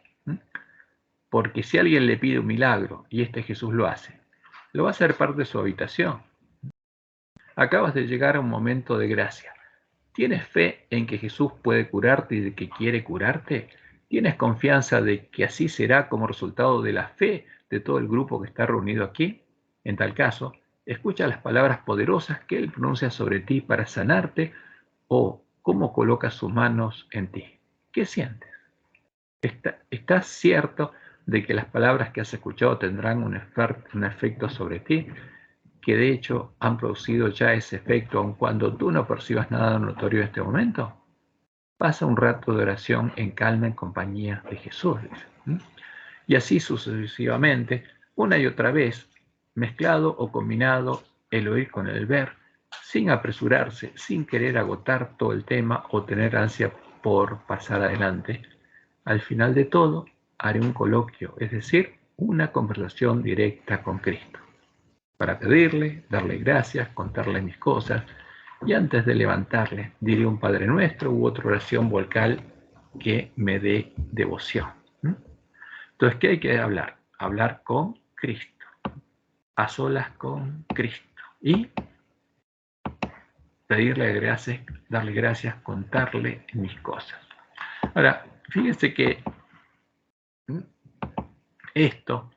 Porque si alguien le pide un milagro y Jesús lo hace, lo va a hacer parte de su habitación. Acabas de llegar a un momento de gracia. ¿Tienes fe en que Jesús puede curarte y de que quiere curarte? ¿Tienes confianza de que así será como resultado de la fe de todo el grupo que está reunido aquí? En tal caso, escucha las palabras poderosas que Él pronuncia sobre ti para sanarte o cómo coloca sus manos en ti. ¿Qué sientes? ¿Estás cierto de que las palabras que has escuchado tendrán un efecto sobre ti? Que de hecho han producido ya ese efecto, aun cuando tú no percibas nada notorio en este momento. Pasa un rato de oración en calma en compañía de Jesús, dice. Y así sucesivamente, una y otra vez, mezclado o combinado el oír con el ver, sin apresurarse, sin querer agotar todo el tema o tener ansia por pasar adelante. Al final de todo, haré un coloquio, es decir, una conversación directa con Cristo, para pedirle, darle gracias, contarle mis cosas, y antes de levantarle, diré un Padre Nuestro u otra oración vocal que me dé devoción. Entonces, ¿qué hay que hablar? Hablar con Cristo, a solas con Cristo, y pedirle gracias, darle gracias, contarle mis cosas. Ahora, fíjense que esto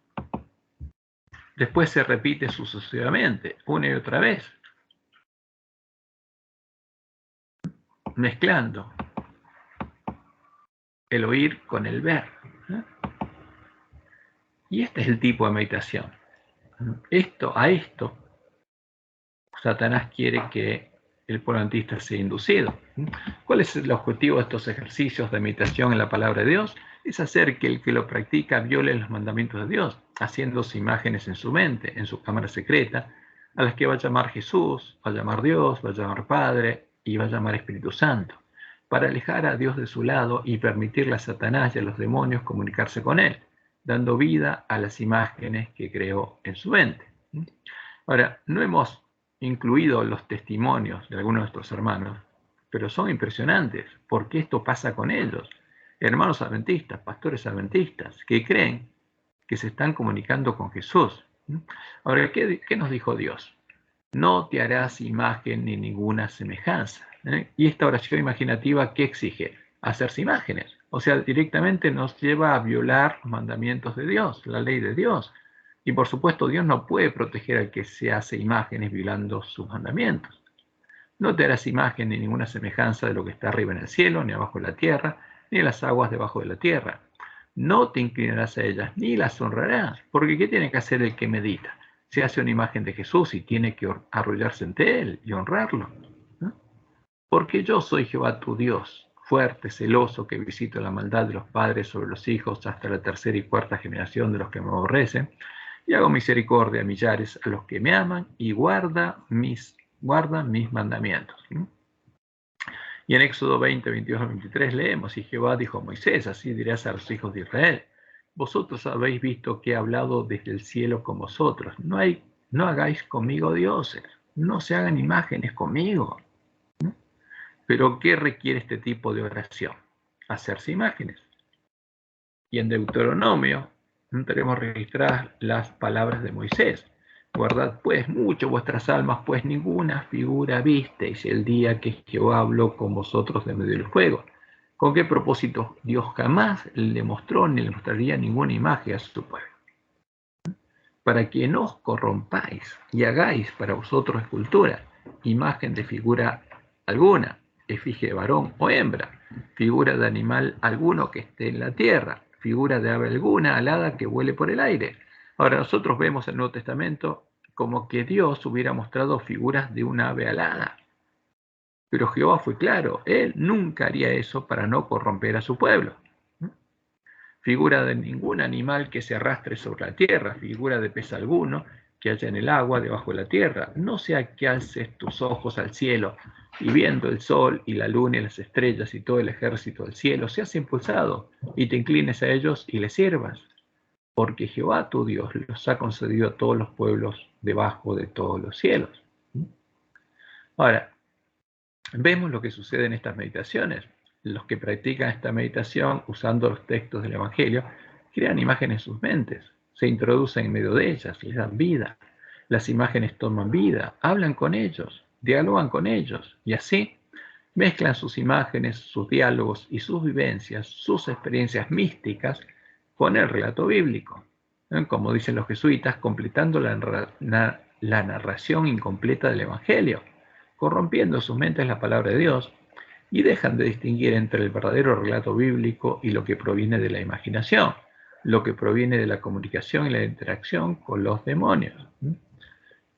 después se repite sucesivamente, una y otra vez, mezclando el oír con el ver. Y este es el tipo de meditación. A esto, Satanás quiere que el pueblo adventista sea inducido. ¿Cuál es el objetivo de estos ejercicios de meditación en la palabra de Dios? Es hacer que el que lo practica viole los mandamientos de Dios, haciéndose imágenes en su mente, en su cámara secreta, a las que va a llamar Jesús, va a llamar Dios, va a llamar Padre y va a llamar Espíritu Santo, para alejar a Dios de su lado y permitirle a Satanás y a los demonios comunicarse con él, dando vida a las imágenes que creó en su mente. Ahora, no hemos incluido los testimonios de algunos de nuestros hermanos, pero son impresionantes, porque esto pasa con ellos. Hermanos adventistas, pastores adventistas, que creen que se están comunicando con Jesús. Ahora, ¿qué nos dijo Dios? No te harás imagen ni ninguna semejanza. Y esta oración imaginativa, ¿qué exige? Hacerse imágenes. O sea, directamente nos lleva a violar los mandamientos de Dios, la ley de Dios. Y por supuesto, Dios no puede proteger al que se hace imágenes violando sus mandamientos. No te harás imagen ni ninguna semejanza de lo que está arriba en el cielo, ni abajo en la tierra, ni en las aguas debajo de la tierra. No te inclinarás a ellas, ni las honrarás, porque ¿qué tiene que hacer el que medita? Se hace una imagen de Jesús y tiene que arrollarse ante él y honrarlo. ¿No? Porque yo soy Jehová tu Dios, fuerte, celoso, que visito la maldad de los padres sobre los hijos hasta la tercera y cuarta generación de los que me aborrecen, y hago misericordia a millares a los que me aman y guardan mis mandamientos. Y en Éxodo 20, 22 al 23 leemos, y Jehová dijo a Moisés, así dirás a los hijos de Israel, vosotros habéis visto que he hablado desde el cielo con vosotros, no hagáis conmigo dioses, no se hagan imágenes conmigo. Pero ¿qué requiere este tipo de oración? Hacerse imágenes. Y en Deuteronomio tenemos registradas las palabras de Moisés. Guardad pues mucho vuestras almas, pues ninguna figura visteis el día que Jehová habló con vosotros de medio del fuego. ¿Con qué propósito? Dios jamás le mostró ni le mostraría ninguna imagen a su pueblo. Para que no os corrompáis y hagáis para vosotros escultura, imagen de figura alguna, efigie de varón o hembra, figura de animal alguno que esté en la tierra, figura de ave alguna alada que vuele por el aire. Ahora nosotros vemos en el Nuevo Testamento como que Dios hubiera mostrado figuras de una ave alada. Pero Jehová fue claro, él nunca haría eso para no corromper a su pueblo. figura de ningún animal que se arrastre sobre la tierra, figura de pez alguno que haya en el agua debajo de la tierra. No sea que alces tus ojos al cielo y viendo el sol y la luna y las estrellas y todo el ejército del cielo, seas impulsado y te inclines a ellos y les sirvas. Porque Jehová tu Dios los ha concedido a todos los pueblos debajo de todos los cielos. Ahora, vemos lo que sucede en estas meditaciones. Los que practican esta meditación usando los textos del Evangelio crean imágenes en sus mentes, se introducen en medio de ellas, les dan vida. Las imágenes toman vida, hablan con ellos, dialogan con ellos y así mezclan sus imágenes, sus diálogos y sus vivencias, sus experiencias místicas con el relato bíblico. Como dicen los jesuitas, completando la narración incompleta del Evangelio, corrompiendo sus mentes la palabra de Dios y dejan de distinguir entre el verdadero relato bíblico y lo que proviene de la imaginación, lo que proviene de la comunicación y la interacción con los demonios.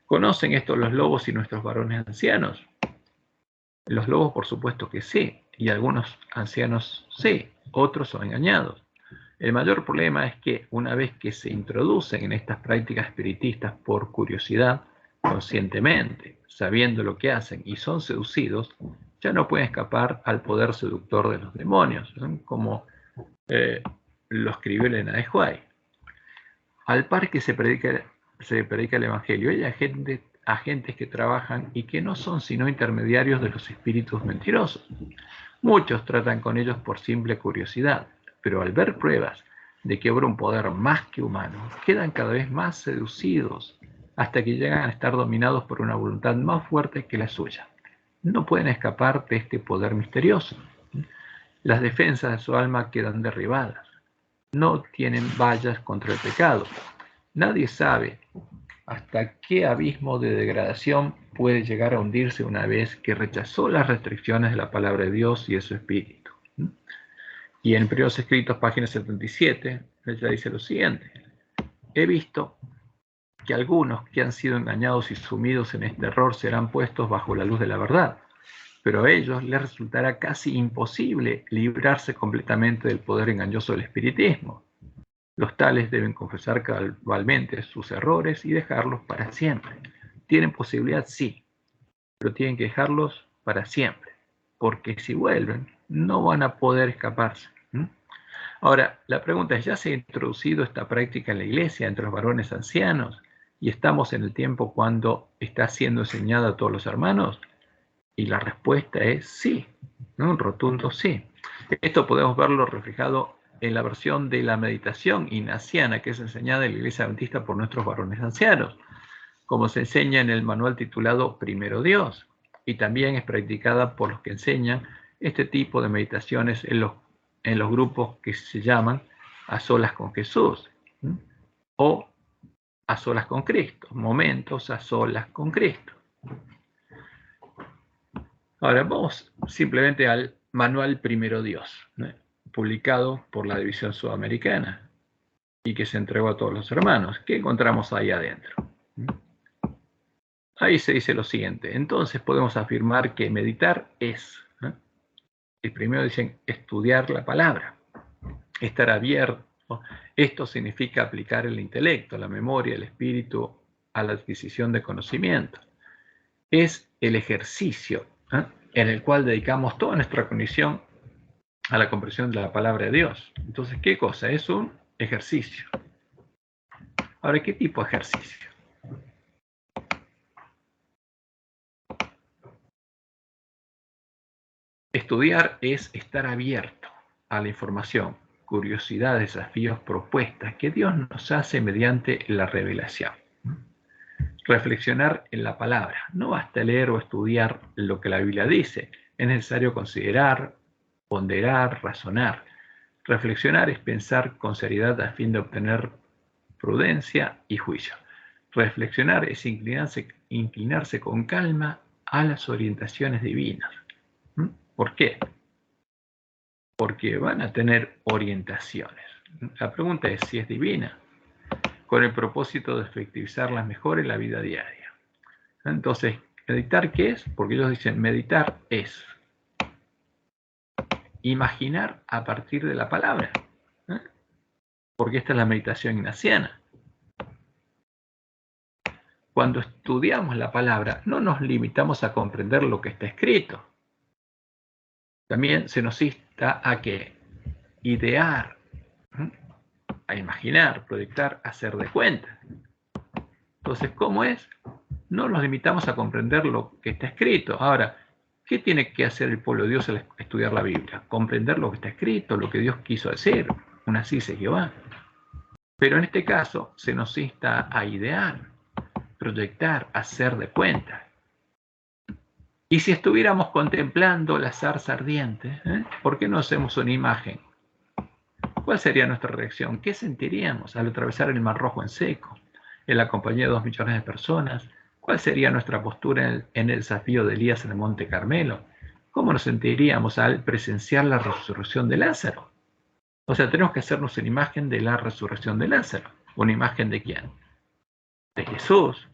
¿Conocen esto los lobos y nuestros varones ancianos? Los lobos, por supuesto que sí, y algunos ancianos sí, otros son engañados. El mayor problema es que una vez que se introducen en estas prácticas espiritistas por curiosidad, conscientemente, sabiendo lo que hacen y son seducidos, ya no pueden escapar al poder seductor de los demonios, ¿no? Como lo escribió Elena de White. Al par que se predica el Evangelio, hay agentes que trabajan y que no son sino intermediarios de los espíritus mentirosos. Muchos tratan con ellos por simple curiosidad, pero al ver pruebas de que obra un poder más que humano, quedan cada vez más seducidos hasta que llegan a estar dominados por una voluntad más fuerte que la suya. No pueden escapar de este poder misterioso. Las defensas de su alma quedan derribadas. No tienen vallas contra el pecado. Nadie sabe hasta qué abismo de degradación puede llegar a hundirse una vez que rechazó las restricciones de la palabra de Dios y de su espíritu. Y en Periodos Escritos, página 77, ella dice lo siguiente: he visto que algunos que han sido engañados y sumidos en este error serán puestos bajo la luz de la verdad, pero a ellos les resultará casi imposible librarse completamente del poder engañoso del espiritismo. Los tales deben confesar cabalmente sus errores y dejarlos para siempre. ¿Tienen posibilidad? Sí, pero tienen que dejarlos para siempre, porque si vuelven, no van a poder escaparse. Ahora, la pregunta es, ¿ya se ha introducido esta práctica en la iglesia entre los varones ancianos y estamos en el tiempo cuando está siendo enseñada a todos los hermanos? Y la respuesta es sí, ¿no? Un rotundo sí. Esto podemos verlo reflejado en la versión de la meditación ignaciana que es enseñada en la Iglesia Adventista por nuestros varones ancianos, como se enseña en el manual titulado Primero Dios, y también es practicada por los que enseñan este tipo de meditaciones en los grupos que se llaman A Solas con Jesús, o A Solas con Cristo, momentos a solas con Cristo. Ahora vamos simplemente al manual Primero Dios, ¿no? Publicado por la División Sudamericana y que se entregó a todos los hermanos. ¿Qué encontramos ahí adentro? Ahí se dice lo siguiente: entonces podemos afirmar que meditar es, ¿no? El primero dicen estudiar la palabra, estar abierto. Esto significa aplicar el intelecto, la memoria, el espíritu a la adquisición de conocimiento. Es el ejercicio, ¿eh?, en el cual dedicamos toda nuestra cognición a la comprensión de la palabra de Dios. Entonces, ¿qué cosa? Es un ejercicio. Ahora, ¿qué tipo de ejercicio? Estudiar es estar abierto a la información, curiosidad, desafíos, propuestas que Dios nos hace mediante la revelación. Reflexionar en la palabra. No basta leer o estudiar lo que la Biblia dice. Es necesario considerar, ponderar, razonar. Reflexionar es pensar con seriedad a fin de obtener prudencia y juicio. Reflexionar es inclinarse con calma a las orientaciones divinas. ¿Por qué? Porque van a tener orientaciones. La pregunta es si es divina, con el propósito de efectivizarlas mejor en la vida diaria. Entonces, ¿meditar qué es? Porque ellos dicen, meditar es imaginar a partir de la palabra. porque esta es la meditación ignaciana. Cuando estudiamos la palabra, no nos limitamos a comprender lo que está escrito. También se nos insta a que idear, a imaginar, proyectar, hacer de cuenta. Entonces, ¿cómo es? No nos limitamos a comprender lo que está escrito. Ahora, ¿qué tiene que hacer el pueblo de Dios al estudiar la Biblia? Comprender lo que está escrito, lo que Dios quiso decir. Así dice Jehová. Pero en este caso se nos insta a idear, proyectar, hacer de cuenta. Y si estuviéramos contemplando la zarza ardiente, ¿por qué no hacemos una imagen? ¿Cuál sería nuestra reacción? ¿Qué sentiríamos al atravesar el Mar Rojo en seco, en la compañía de 2 millones de personas? ¿Cuál sería nuestra postura en el desafío de Elías en el Monte Carmelo? ¿Cómo nos sentiríamos al presenciar la resurrección de Lázaro? O sea, tenemos que hacernos una imagen de la resurrección de Lázaro. ¿Una imagen de quién? De Jesús,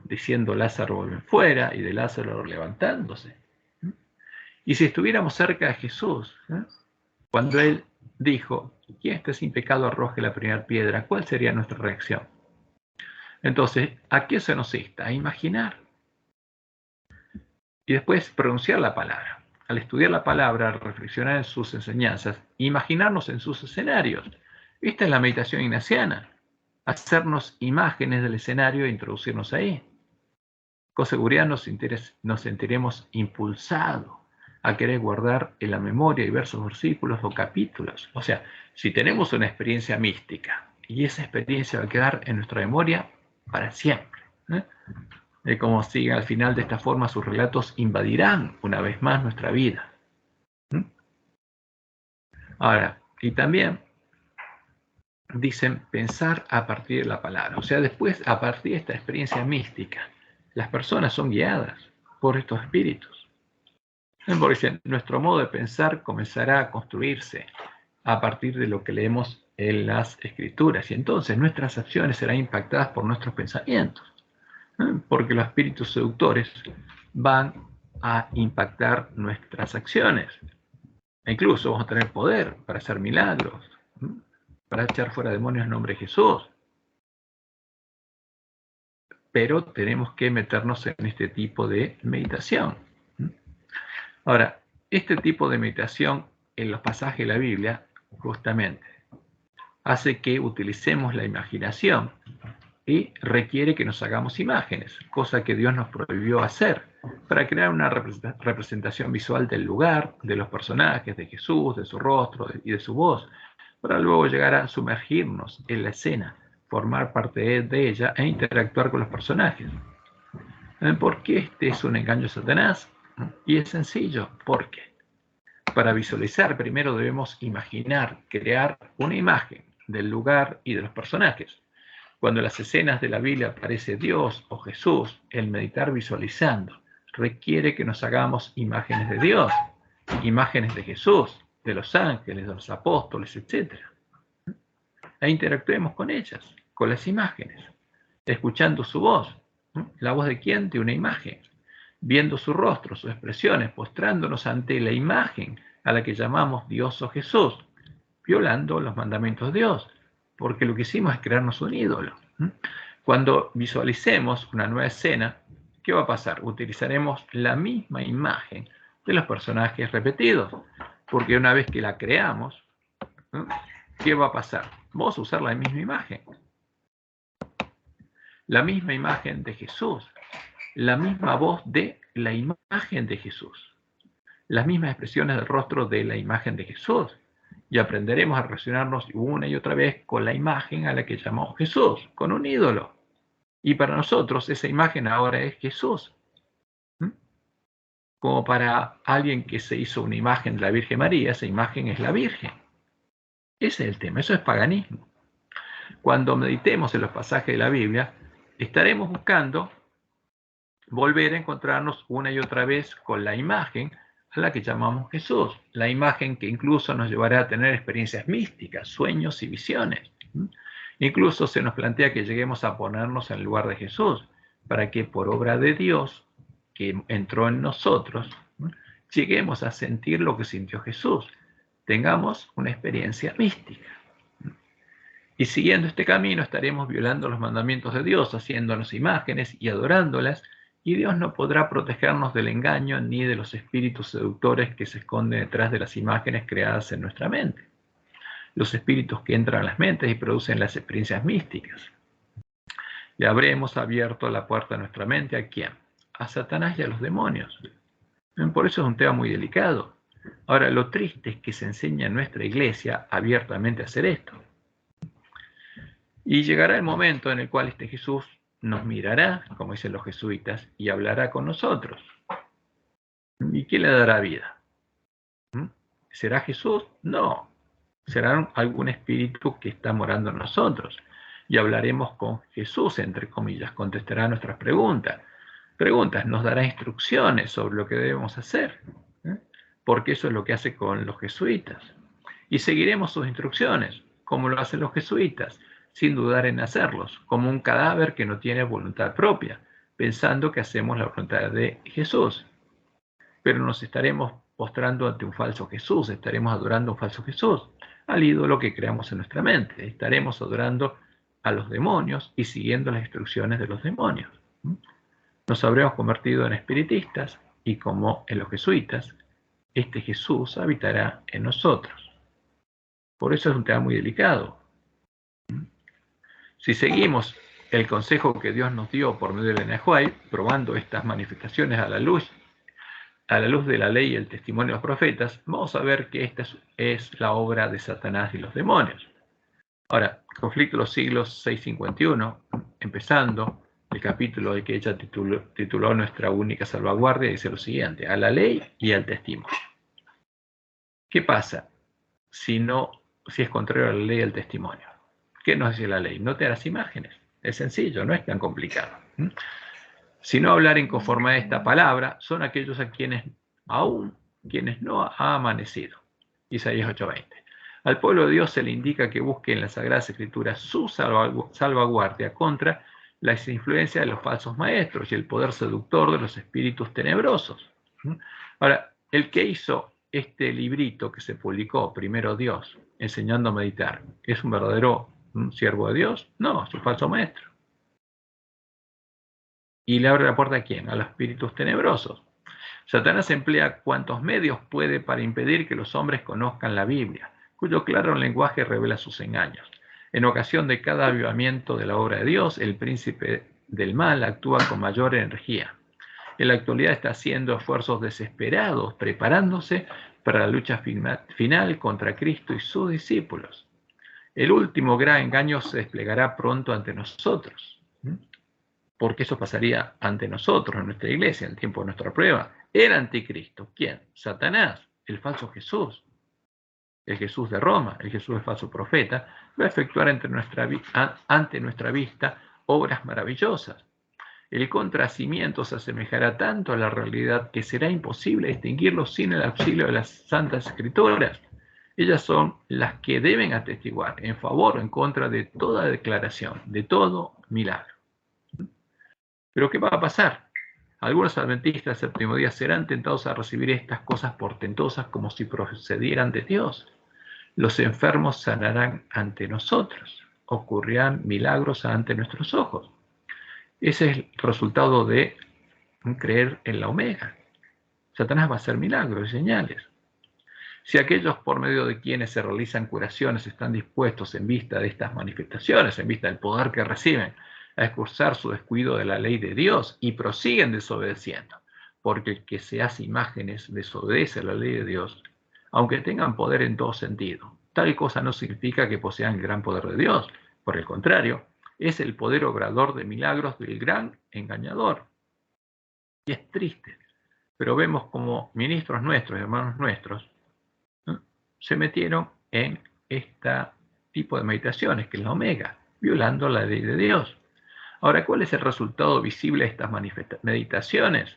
diciendo Lázaro vuelve fuera, y de Lázaro levantándose. Y si estuviéramos cerca de Jesús, cuando Él dijo, quien esté sin pecado arroje la primera piedra, ¿cuál sería nuestra reacción? Entonces, ¿a qué se nos insta? A imaginar. Y después pronunciar la palabra. Al estudiar la palabra, reflexionar en sus enseñanzas, imaginarnos en sus escenarios. Esta es la meditación ignaciana. Hacernos imágenes del escenario e introducirnos ahí. Con seguridad nos sentiremos impulsados a querer guardar en la memoria diversos versículos o capítulos. O sea, si tenemos una experiencia mística y esa experiencia va a quedar en nuestra memoria para siempre. Como si al final de esta forma sus relatos invadirán una vez más nuestra vida. Ahora, y también dicen pensar a partir de la palabra. O sea, después, a partir de esta experiencia mística, las personas son guiadas por estos espíritus. Porque dicen, nuestro modo de pensar comenzará a construirse a partir de lo que leemos en las escrituras. Y entonces nuestras acciones serán impactadas por nuestros pensamientos. Porque los espíritus seductores van a impactar nuestras acciones. E incluso vamos a tener poder para hacer milagros, para echar fuera demonios en nombre de Jesús. Pero tenemos que meternos en este tipo de meditación. Ahora, este tipo de meditación en los pasajes de la Biblia, justamente, hace que utilicemos la imaginación y requiere que nos hagamos imágenes, cosa que Dios nos prohibió hacer, para crear una representación visual del lugar, de los personajes, de Jesús, de su rostro y de su voz, para luego llegar a sumergirnos en la escena, formar parte de ella e interactuar con los personajes. ¿Por qué este es un engaño de Satanás? Y es sencillo, porque para visualizar primero debemos imaginar, crear una imagen del lugar y de los personajes. Cuando en las escenas de la Biblia aparece Dios o Jesús, el meditar visualizando requiere que nos hagamos imágenes de Dios, imágenes de Jesús, de los ángeles, de los apóstoles, etc. E interactuemos con ellas, con las imágenes, escuchando su voz. ¿La voz de quién? De una imagen. Viendo su rostro, sus expresiones, postrándonos ante la imagen a la que llamamos Dios o Jesús, violando los mandamientos de Dios, porque lo que hicimos es crearnos un ídolo. Cuando visualicemos una nueva escena, ¿qué va a pasar? Utilizaremos la misma imagen de los personajes repetidos, porque una vez que la creamos, ¿qué va a pasar? Vamos a usar la misma imagen. La misma imagen de Jesús, la misma voz de la imagen de Jesús, las mismas expresiones del rostro de la imagen de Jesús, y aprenderemos a relacionarnos una y otra vez con la imagen a la que llamamos Jesús, con un ídolo. Y para nosotros esa imagen ahora es Jesús. Como para alguien que se hizo una imagen de la Virgen María, esa imagen es la Virgen. Ese es el tema, eso es paganismo. Cuando meditemos en los pasajes de la Biblia, estaremos buscando volver a encontrarnos una y otra vez con la imagen a la que llamamos Jesús, la imagen que incluso nos llevará a tener experiencias místicas, sueños y visiones. Incluso se nos plantea que lleguemos a ponernos en el lugar de Jesús, para que por obra de Dios, que entró en nosotros, lleguemos a sentir lo que sintió Jesús, tengamos una experiencia mística. Y siguiendo este camino estaremos violando los mandamientos de Dios, haciéndonos imágenes y adorándolas, y Dios no podrá protegernos del engaño ni de los espíritus seductores que se esconden detrás de las imágenes creadas en nuestra mente. Los espíritus que entran a las mentes y producen las experiencias místicas. Le habremos abierto la puerta a nuestra mente, ¿a quién? A Satanás y a los demonios. Por eso es un tema muy delicado. Ahora, lo triste es que se enseña en nuestra iglesia abiertamente a hacer esto. Y llegará el momento en el cual este Jesús nos mirará, como dicen los jesuitas, y hablará con nosotros. ¿Y quién le dará vida? ¿Será Jesús? No. Será algún espíritu que está morando en nosotros. Y hablaremos con Jesús, entre comillas, contestará nuestras preguntas. Nos dará instrucciones sobre lo que debemos hacer. Porque eso es lo que hace con los jesuitas. Y seguiremos sus instrucciones, como lo hacen los jesuitas, sin dudar en hacerlos, como un cadáver que no tiene voluntad propia, pensando que hacemos la voluntad de Jesús. Pero nos estaremos postrando ante un falso Jesús, estaremos adorando a un falso Jesús, al ídolo que creamos en nuestra mente, estaremos adorando a los demonios y siguiendo las instrucciones de los demonios. Nos habremos convertido en espiritistas y, como en los jesuitas, este Jesús habitará en nosotros. Por eso es un tema muy delicado. Si seguimos el consejo que Dios nos dio por medio del Nehuay, probando estas manifestaciones a la luz de la ley y el testimonio de los profetas, vamos a ver que esta es la obra de Satanás y los demonios. Ahora, conflicto de los siglos 651, empezando el capítulo de que ella tituló Nuestra única salvaguardia, dice lo siguiente: a la ley y al testimonio. ¿Qué pasa si es contrario a la ley y al testimonio? ¿Qué nos dice la ley? No te harás imágenes. Es sencillo, no es tan complicado. Si no hablar en conformidad de esta palabra, son aquellos a quienes no ha amanecido. Isaías 8:20. Al pueblo de Dios se le indica que busque en las Sagradas Escrituras su salvaguardia contra las influencias de los falsos maestros y el poder seductor de los espíritus tenebrosos. Ahora, el que hizo este librito que se publicó, Primero Dios, enseñando a meditar, ¿es un verdadero siervo de Dios? No, es un falso maestro. ¿Y le abre la puerta a quién? A los espíritus tenebrosos. Satanás emplea cuantos medios puede para impedir que los hombres conozcan la Biblia, cuyo claro lenguaje revela sus engaños. En ocasión de cada avivamiento de la obra de Dios, el príncipe del mal actúa con mayor energía. En la actualidad está haciendo esfuerzos desesperados, preparándose para la lucha final contra Cristo y sus discípulos. El último gran engaño se desplegará pronto ante nosotros, porque eso pasaría ante nosotros, en nuestra iglesia, en el tiempo de nuestra prueba. El anticristo, ¿quién? Satanás, el falso Jesús, el Jesús de Roma, el Jesús del falso profeta, va a efectuar ante nuestra vista obras maravillosas. El contracimiento se asemejará tanto a la realidad que será imposible distinguirlo sin el auxilio de las Santas Escrituras. Ellas son las que deben atestiguar en favor o en contra de toda declaración, de todo milagro. Pero ¿qué va a pasar? Algunos adventistas del séptimo día serán tentados a recibir estas cosas portentosas como si procedieran de Dios. Los enfermos sanarán ante nosotros, ocurrirán milagros ante nuestros ojos. Ese es el resultado de creer en la Omega. Satanás va a hacer milagros y señales. Si aquellos por medio de quienes se realizan curaciones están dispuestos, en vista de estas manifestaciones, en vista del poder que reciben, a excusar su descuido de la ley de Dios y prosiguen desobedeciendo, porque el que se hace imágenes desobedece a la ley de Dios, aunque tengan poder en todo sentido. Tal cosa no significa que posean el gran poder de Dios. Por el contrario, es el poder obrador de milagros del gran engañador. Y es triste, pero vemos como ministros nuestros, hermanos nuestros, se metieron en este tipo de meditaciones, que es la Omega, violando la ley de Dios. Ahora, ¿cuál es el resultado visible de estas meditaciones?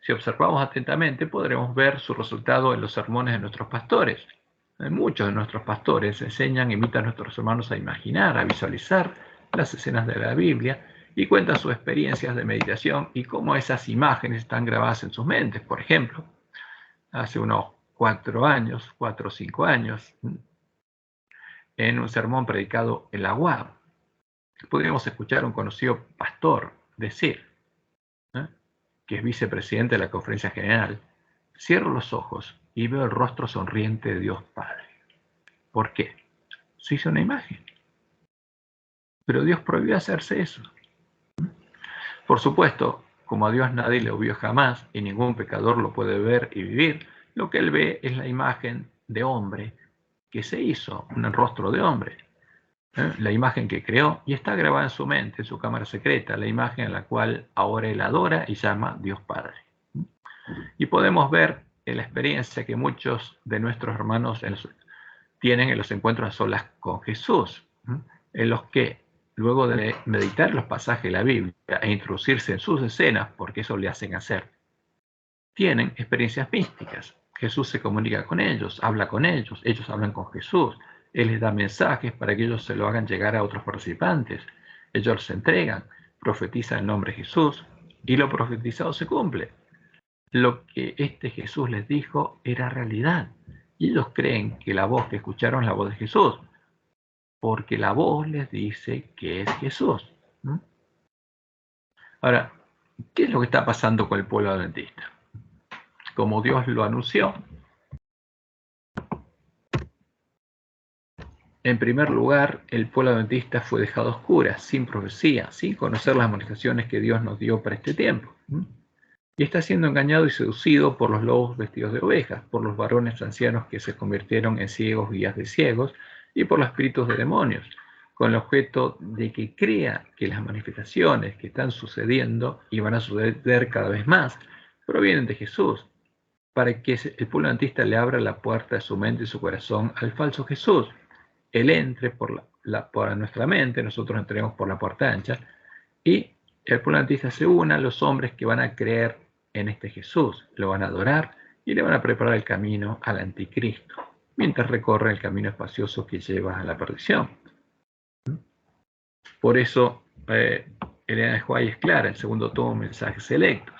Si observamos atentamente, podremos ver su resultado en los sermones de nuestros pastores. Muchos de nuestros pastores enseñan, invitan a nuestros hermanos a imaginar, a visualizar las escenas de la Biblia y cuentan sus experiencias de meditación y cómo esas imágenes están grabadas en sus mentes. Por ejemplo, hace unos 4 o 5 años, en un sermón predicado en la UAB, podríamos escuchar a un conocido pastor decir, que es vicepresidente de la Conferencia General: cierro los ojos y veo el rostro sonriente de Dios Padre. ¿Por qué? Se hizo una imagen. Pero Dios prohibió hacerse eso. Por supuesto, como a Dios nadie le vio jamás y ningún pecador lo puede ver y vivir, lo que él ve es la imagen de hombre que se hizo, un rostro de hombre. La imagen que creó, y está grabada en su mente, en su cámara secreta, la imagen en la cual ahora él adora y llama Dios Padre. Y podemos ver en la experiencia que muchos de nuestros hermanos tienen en los encuentros a solas con Jesús, en los que, luego de meditar los pasajes de la Biblia e introducirse en sus escenas, porque eso le hacen hacer, tienen experiencias místicas. Jesús se comunica con ellos hablan con Jesús, Él les da mensajes para que ellos se lo hagan llegar a otros participantes. Ellos los entregan, profetizan en nombre de Jesús, y lo profetizado se cumple. Lo que este Jesús les dijo era realidad. Y ellos creen que la voz que escucharon es la voz de Jesús, porque la voz les dice que es Jesús. Ahora, ¿qué es lo que está pasando con el pueblo adventista? Como Dios lo anunció, en primer lugar, el pueblo adventista fue dejado a oscuras, sin profecía, sin conocer las amonestaciones que Dios nos dio para este tiempo. Y está siendo engañado y seducido por los lobos vestidos de ovejas, por los varones ancianos que se convirtieron en ciegos, guías de ciegos, y por los espíritus de demonios, con el objeto de que crea que las manifestaciones que están sucediendo y van a suceder cada vez más provienen de Jesús, para que el pueblo adventista le abra la puerta de su mente y su corazón al falso Jesús. Él entre por nuestra mente, nosotros entremos por la puerta ancha, y el pueblo adventista se une a los hombres que van a creer en este Jesús, lo van a adorar y le van a preparar el camino al anticristo, mientras recorre el camino espacioso que lleva a la perdición. Por eso, Elena de White es clara, el segundo tomo, Mensajes Selectos.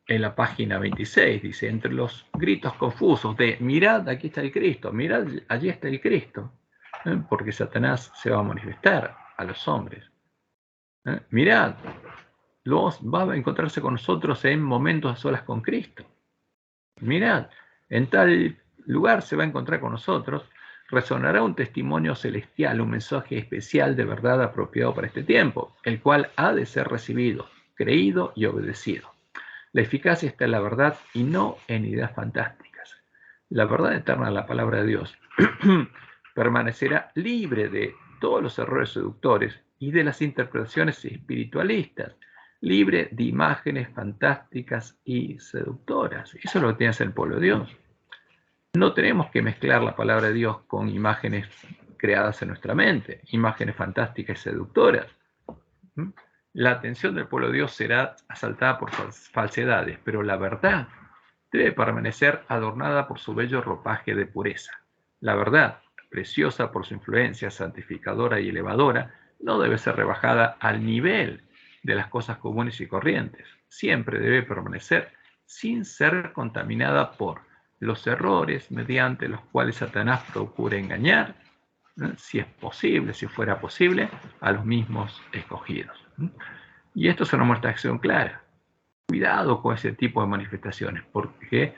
En la página 26 dice: entre los gritos confusos de mirad, aquí está el Cristo, mirad, allí está el Cristo, porque Satanás se va a manifestar a los hombres. Mirad, va a encontrarse con nosotros en momentos a solas con Cristo. Mirad, en tal lugar se va a encontrar con nosotros, resonará un testimonio celestial, un mensaje especial de verdad apropiado para este tiempo, el cual ha de ser recibido, creído y obedecido. La eficacia está en la verdad y no en ideas fantásticas. La verdad eterna de la palabra de Dios permanecerá libre de todos los errores seductores y de las interpretaciones espiritualistas, libre de imágenes fantásticas y seductoras. Eso es lo que tiene que hacer el pueblo de Dios. No tenemos que mezclar la palabra de Dios con imágenes creadas en nuestra mente, imágenes fantásticas y seductoras. La atención del pueblo de Dios será asaltada por falsedades, pero la verdad debe permanecer adornada por su bello ropaje de pureza. La verdad, preciosa por su influencia santificadora y elevadora, no debe ser rebajada al nivel de las cosas comunes y corrientes. Siempre debe permanecer sin ser contaminada por los errores mediante los cuales Satanás procura engañar, si es posible, si fuera posible, a los mismos escogidos. Y esto es una demostración clara. Cuidado con ese tipo de manifestaciones, porque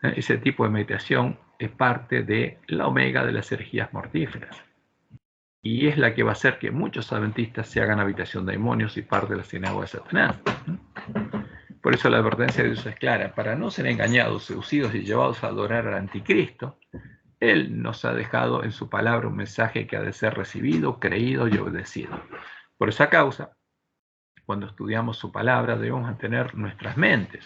ese tipo de meditación es parte de la omega de las herejías mortíferas. Y es la que va a hacer que muchos adventistas se hagan habitación de demonios y parte de la sinagoga de Satanás. Por eso la advertencia de Dios es clara: para no ser engañados, seducidos y llevados a adorar al anticristo, Él nos ha dejado en su palabra un mensaje que ha de ser recibido, creído y obedecido. Por esa causa, cuando estudiamos su palabra, debemos mantener nuestras mentes,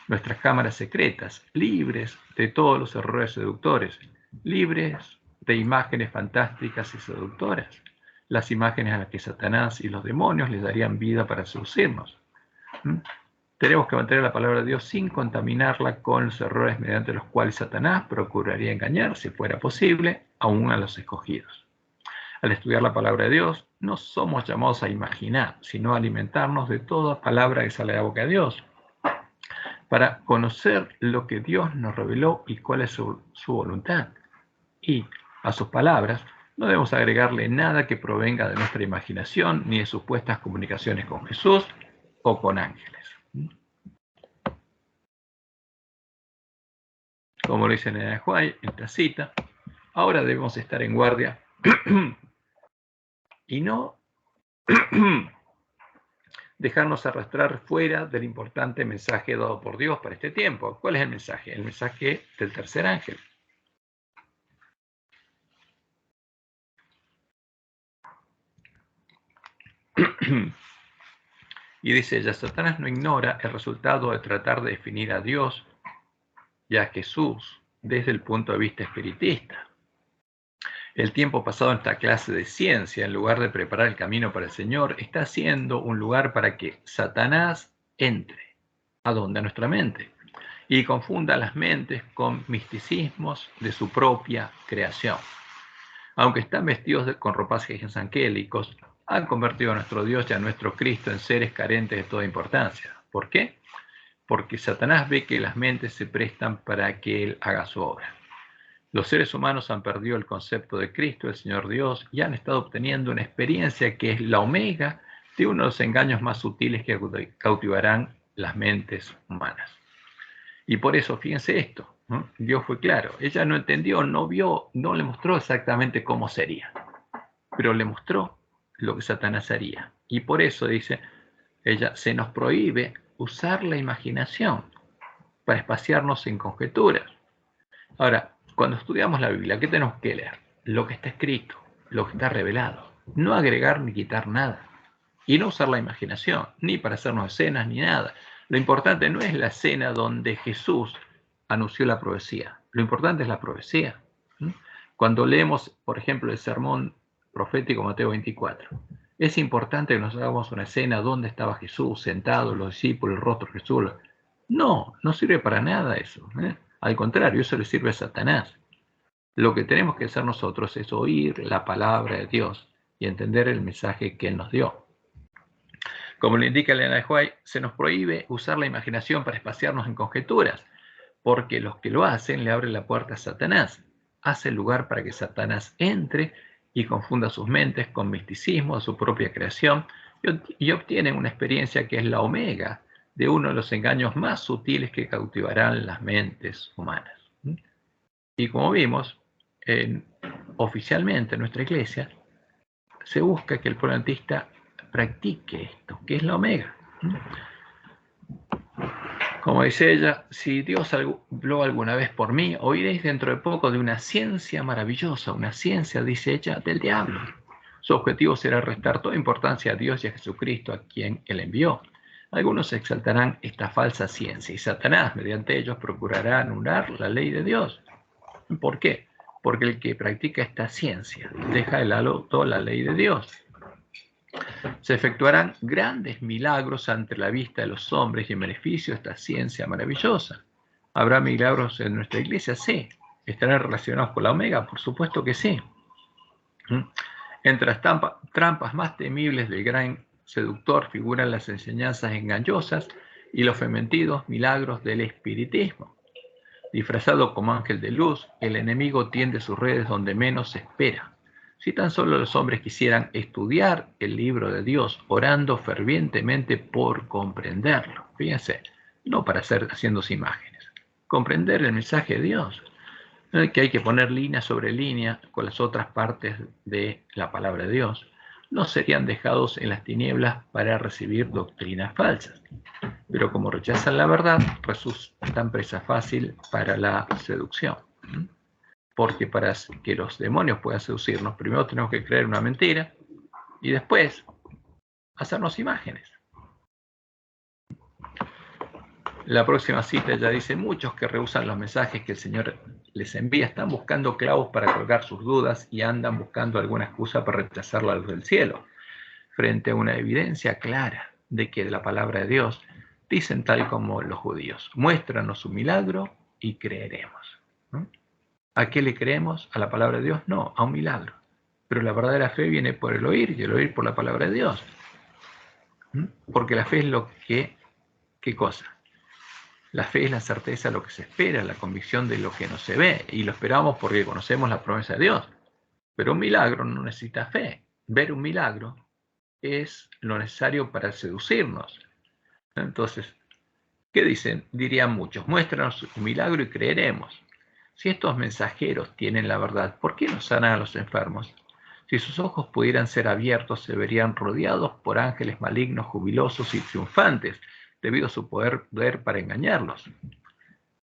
nuestras cámaras secretas, libres de todos los errores seductores, libres de imágenes fantásticas y seductoras, las imágenes a las que Satanás y los demonios les darían vida para seducirnos. Tenemos que mantener la palabra de Dios sin contaminarla con los errores mediante los cuales Satanás procuraría engañar, si fuera posible, aún a los escogidos. Al estudiar la palabra de Dios, no somos llamados a imaginar, sino a alimentarnos de toda palabra que sale de la boca de Dios, para conocer lo que Dios nos reveló y cuál es su voluntad. Y A sus palabras, no debemos agregarle nada que provenga de nuestra imaginación ni de supuestas comunicaciones con Jesús o con ángeles. Como lo dice en el White, en esta cita, ahora debemos estar en guardia y no dejarnos arrastrar fuera del importante mensaje dado por Dios para este tiempo. ¿Cuál es el mensaje? El mensaje del tercer ángel. Y dice ella, Satanás no ignora el resultado de tratar de definir a Dios y a Jesús desde el punto de vista espiritista. El tiempo pasado en esta clase de ciencia, en lugar de preparar el camino para el Señor, está siendo un lugar para que Satanás entre. ¿A dónde? A nuestra mente. Y confunda las mentes con misticismos de su propia creación. Aunque están vestidos con ropajes angélicos, han convertido a nuestro Dios y a nuestro Cristo en seres carentes de toda importancia. ¿Por qué? Porque Satanás ve que las mentes se prestan para que Él haga su obra. Los seres humanos han perdido el concepto de Cristo, el Señor Dios, y han estado obteniendo una experiencia que es la omega de uno de los engaños más sutiles que cautivarán las mentes humanas. Y por eso, fíjense esto, ¿no? Dios fue claro, ella no entendió, no vio, no le mostró exactamente cómo sería, pero le mostró lo que Satanás haría. Y por eso, dice ella, se nos prohíbe usar la imaginación para espaciarnos en conjeturas. Ahora, cuando estudiamos la Biblia, ¿qué tenemos que leer? Lo que está escrito, lo que está revelado. No agregar ni quitar nada. Y no usar la imaginación, ni para hacernos escenas, ni nada. Lo importante no es la escena donde Jesús anunció la profecía. Lo importante es la profecía. Cuando leemos, por ejemplo, el sermón profético Mateo 24, es importante que nos hagamos una escena donde estaba Jesús sentado, los discípulos, el rostro de Jesús. No, no sirve para nada eso. Al contrario, eso le sirve a Satanás. Lo que tenemos que hacer nosotros es oír la palabra de Dios y entender el mensaje que Él nos dio. Como le indica Elena de White, se nos prohíbe usar la imaginación para espaciarnos en conjeturas, porque los que lo hacen le abren la puerta a Satanás. Hace lugar para que Satanás entre y confunda sus mentes con misticismo de su propia creación y obtienen una experiencia que es la omega de uno de los engaños más sutiles que cautivarán las mentes humanas. Y como vimos, oficialmente en nuestra iglesia se busca que el pueblo adventista practique esto, que es la omega. Como dice ella, si Dios habló alguna vez por mí, oiréis dentro de poco de una ciencia maravillosa, una ciencia, dice ella, del diablo. Su objetivo será restar toda importancia a Dios y a Jesucristo, a quien Él envió. Algunos exaltarán esta falsa ciencia y Satanás, mediante ellos, procurará anular la ley de Dios. ¿Por qué? Porque el que practica esta ciencia deja de lado toda la ley de Dios. Se efectuarán grandes milagros ante la vista de los hombres y en beneficio de esta ciencia maravillosa. ¿Habrá milagros en nuestra iglesia? Sí. ¿Estarán relacionados con la omega? Por supuesto que sí. Entre las trampas más temibles del gran seductor figuran las enseñanzas engañosas y los fementidos milagros del espiritismo. Disfrazado como ángel de luz, el enemigo tiende sus redes donde menos se espera. Si tan solo los hombres quisieran estudiar el libro de Dios, orando fervientemente por comprenderlo. Fíjense, no para haciéndose imágenes. Comprender el mensaje de Dios. Que hay que poner línea sobre línea con las otras partes de la palabra de Dios. No serían dejados en las tinieblas para recibir doctrinas falsas. Pero como rechazan la verdad, resultan presa fácil para la seducción. Porque para que los demonios puedan seducirnos, primero tenemos que creer una mentira y después hacernos imágenes. La próxima cita ya dice, muchos que rehusan los mensajes que el Señor les envía están buscando clavos para colgar sus dudas y andan buscando alguna excusa para rechazar la luz del cielo. Frente a una evidencia clara de que la palabra de Dios dicen tal como los judíos, muéstranos su milagro y creeremos. ¿A qué le creemos? ¿A la palabra de Dios? No, a un milagro. Pero la verdadera fe viene por el oír y el oír por la palabra de Dios. Porque la fe es lo que, ¿qué cosa? La fe es la certeza de lo que se espera, la convicción de lo que no se ve, y lo esperamos porque conocemos la promesa de Dios. Pero un milagro no necesita fe. Ver un milagro es lo necesario para seducirnos. Entonces, ¿qué dicen? Dirían muchos, muéstranos un milagro y creeremos. Si estos mensajeros tienen la verdad, ¿por qué no sanan a los enfermos? Si sus ojos pudieran ser abiertos, se verían rodeados por ángeles malignos, jubilosos y triunfantes, debido a su poder para engañarlos.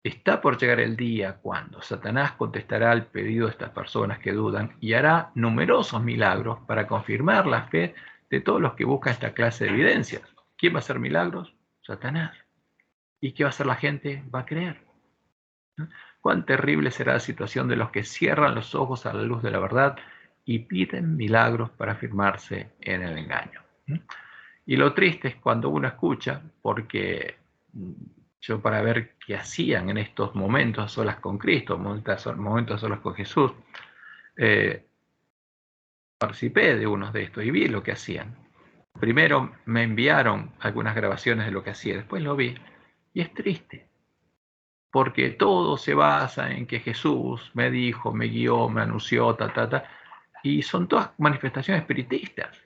Está por llegar el día cuando Satanás contestará al pedido de estas personas que dudan y hará numerosos milagros para confirmar la fe de todos los que buscan esta clase de evidencias. ¿Quién va a hacer milagros? Satanás. ¿Y qué va a hacer la gente? Va a creer. Cuán terrible será la situación de los que cierran los ojos a la luz de la verdad y piden milagros para afirmarse en el engaño. Y lo triste es cuando uno escucha, porque yo para ver qué hacían en estos momentos a solas con Cristo, momentos a solas con Jesús, participé de unos de estos y vi lo que hacían. Primero me enviaron algunas grabaciones de lo que hacía, después lo vi y es triste, porque todo se basa en que Jesús me dijo, me guió, me anunció, y son todas manifestaciones espiritistas.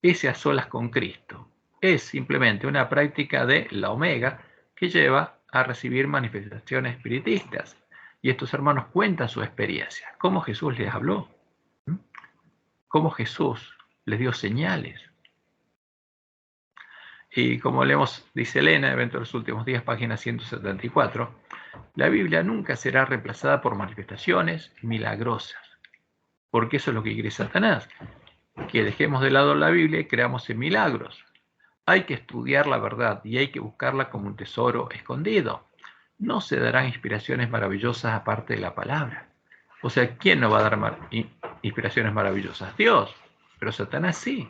Ese a solas con Cristo es simplemente una práctica de la Omega que lleva a recibir manifestaciones espiritistas. Y estos hermanos cuentan su experiencia, cómo Jesús les habló, cómo Jesús les dio señales. Y como leemos, dice Elena, Evento de los Últimos Días, página 174, la Biblia nunca será reemplazada por manifestaciones milagrosas, porque eso es lo que quiere Satanás, que dejemos de lado la Biblia y creamos en milagros. Hay que estudiar la verdad y hay que buscarla como un tesoro escondido. No se darán inspiraciones maravillosas aparte de la palabra. O sea, ¿quién no va a dar inspiraciones maravillosas? Dios, pero Satanás sí.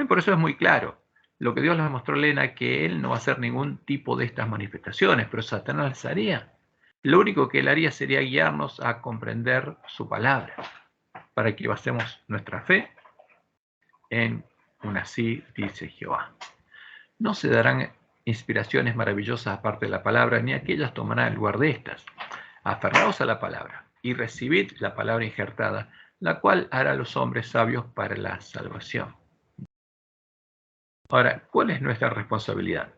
Por eso es muy claro. Lo que Dios les mostró a Elena, que él no va a hacer ningún tipo de estas manifestaciones, pero Satanás las haría. Lo único que él haría sería guiarnos a comprender su palabra, para que basemos nuestra fe en un así dice Jehová. No se darán inspiraciones maravillosas aparte de la palabra, ni aquellas tomarán el lugar de estas. Aferraos a la palabra y recibid la palabra injertada, la cual hará a los hombres sabios para la salvación. Ahora, ¿cuál es nuestra responsabilidad?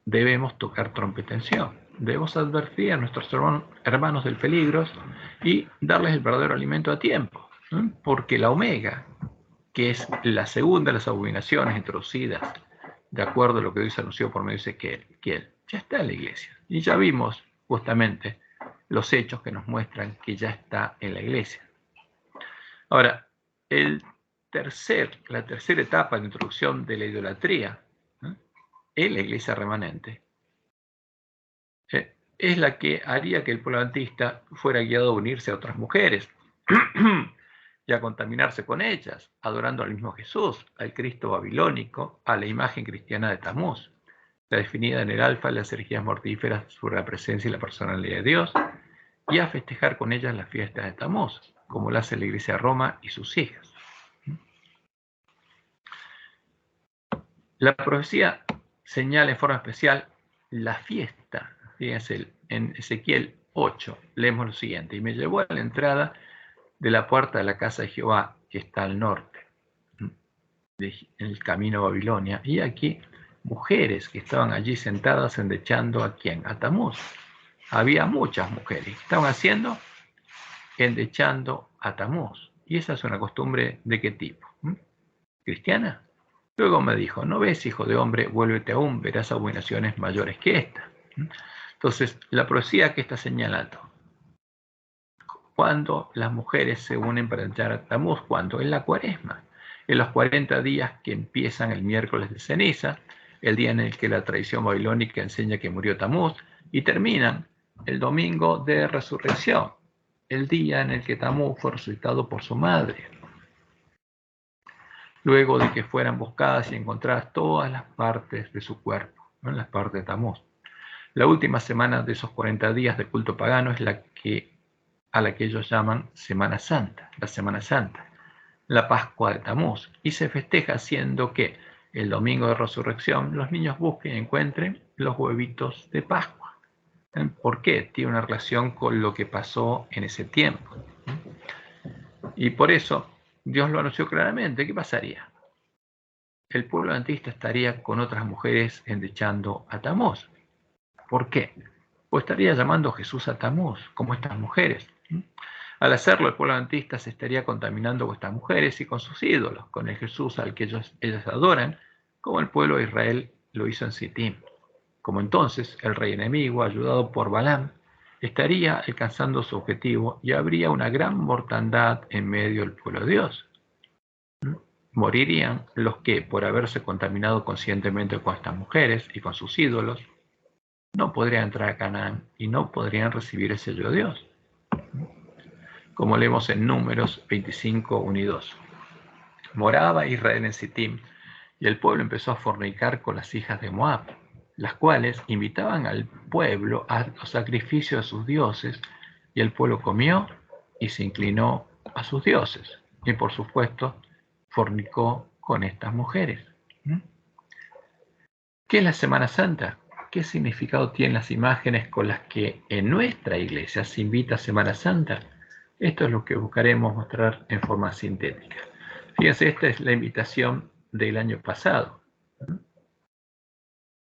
Debemos tocar trompetensión. Debemos advertir a nuestros hermanos del peligro y darles el verdadero alimento a tiempo. Porque la Omega, que es la segunda de las abominaciones introducidas de acuerdo a lo que Dios anunció por medio de Ezequiel, ya está en la iglesia. Y ya vimos justamente los hechos que nos muestran que ya está en la iglesia. Ahora, la tercera etapa de introducción de la idolatría en la iglesia remanente es la que haría que el pueblo adventista fuera guiado a unirse a otras mujeres y a contaminarse con ellas, adorando al mismo Jesús, al Cristo babilónico, a la imagen cristiana de Tamuz, la definida en el Alfa, las herejías mortíferas sobre la presencia y la personalidad de Dios, y a festejar con ellas las fiestas de Tamuz, como lo hace la Iglesia de Roma y sus hijas. La profecía señala en forma especial la fiesta. Fíjense, en Ezequiel 8 leemos lo siguiente: y me llevó a la entrada de la puerta de la casa de Jehová, que está al norte, en el camino a Babilonia, y aquí mujeres que estaban allí sentadas endechando ¿a quién? A Tamuz. Había muchas mujeres. ¿Qué estaban haciendo? Endechando a Tamuz. Y esa es una costumbre ¿de qué tipo? ¿Cristiana? Luego me dijo, ¿no ves, hijo de hombre? Vuélvete aún, verás abominaciones mayores que esta. Entonces, la profecía que está señalando, cuando las mujeres se unen para entrar a Tamuz, cuando en la cuaresma, en los 40 días que empiezan el miércoles de ceniza, el día en el que la tradición babilónica enseña que murió Tamuz, y terminan el domingo de resurrección, el día en el que Tamuz fue resucitado por su madre, luego de que fueran buscadas y encontradas todas las partes de su cuerpo, ¿no? Las partes de Tamuz. La última semana de esos 40 días de culto pagano es a la que ellos llaman Semana Santa, la Semana Santa, la Pascua de Tamuz, y se festeja haciendo que el domingo de resurrección los niños busquen y encuentren los huevitos de Pascua. ¿Por qué? Tiene una relación con lo que pasó en ese tiempo. Y por eso Dios lo anunció claramente. ¿Qué pasaría? El pueblo adventista estaría con otras mujeres endechando a Tamuz. ¿Por qué? Pues estaría llamando a Jesús a Tamuz, como estas mujeres. Al hacerlo, el pueblo adventista se estaría contaminando con estas mujeres y con sus ídolos, con el Jesús al que ellas adoran, como el pueblo de Israel lo hizo en Sittim. Como entonces el rey enemigo, ayudado por Balaam, estaría alcanzando su objetivo y habría una gran mortandad en medio del pueblo de Dios. Morirían los que, por haberse contaminado conscientemente con estas mujeres y con sus ídolos, no podrían entrar a Canaán y no podrían recibir el sello de Dios. Como leemos en Números 25, 1 y 2. Moraba Israel en Sittim, y el pueblo empezó a fornicar con las hijas de Moab, las cuales invitaban al pueblo a los sacrificios de sus dioses, y el pueblo comió y se inclinó a sus dioses, y por supuesto fornicó con estas mujeres. ¿Qué es la Semana Santa? ¿Qué significado tienen las imágenes con las que en nuestra iglesia se invita a Semana Santa? Esto es lo que buscaremos mostrar en forma sintética. Fíjense, esta es la invitación del año pasado,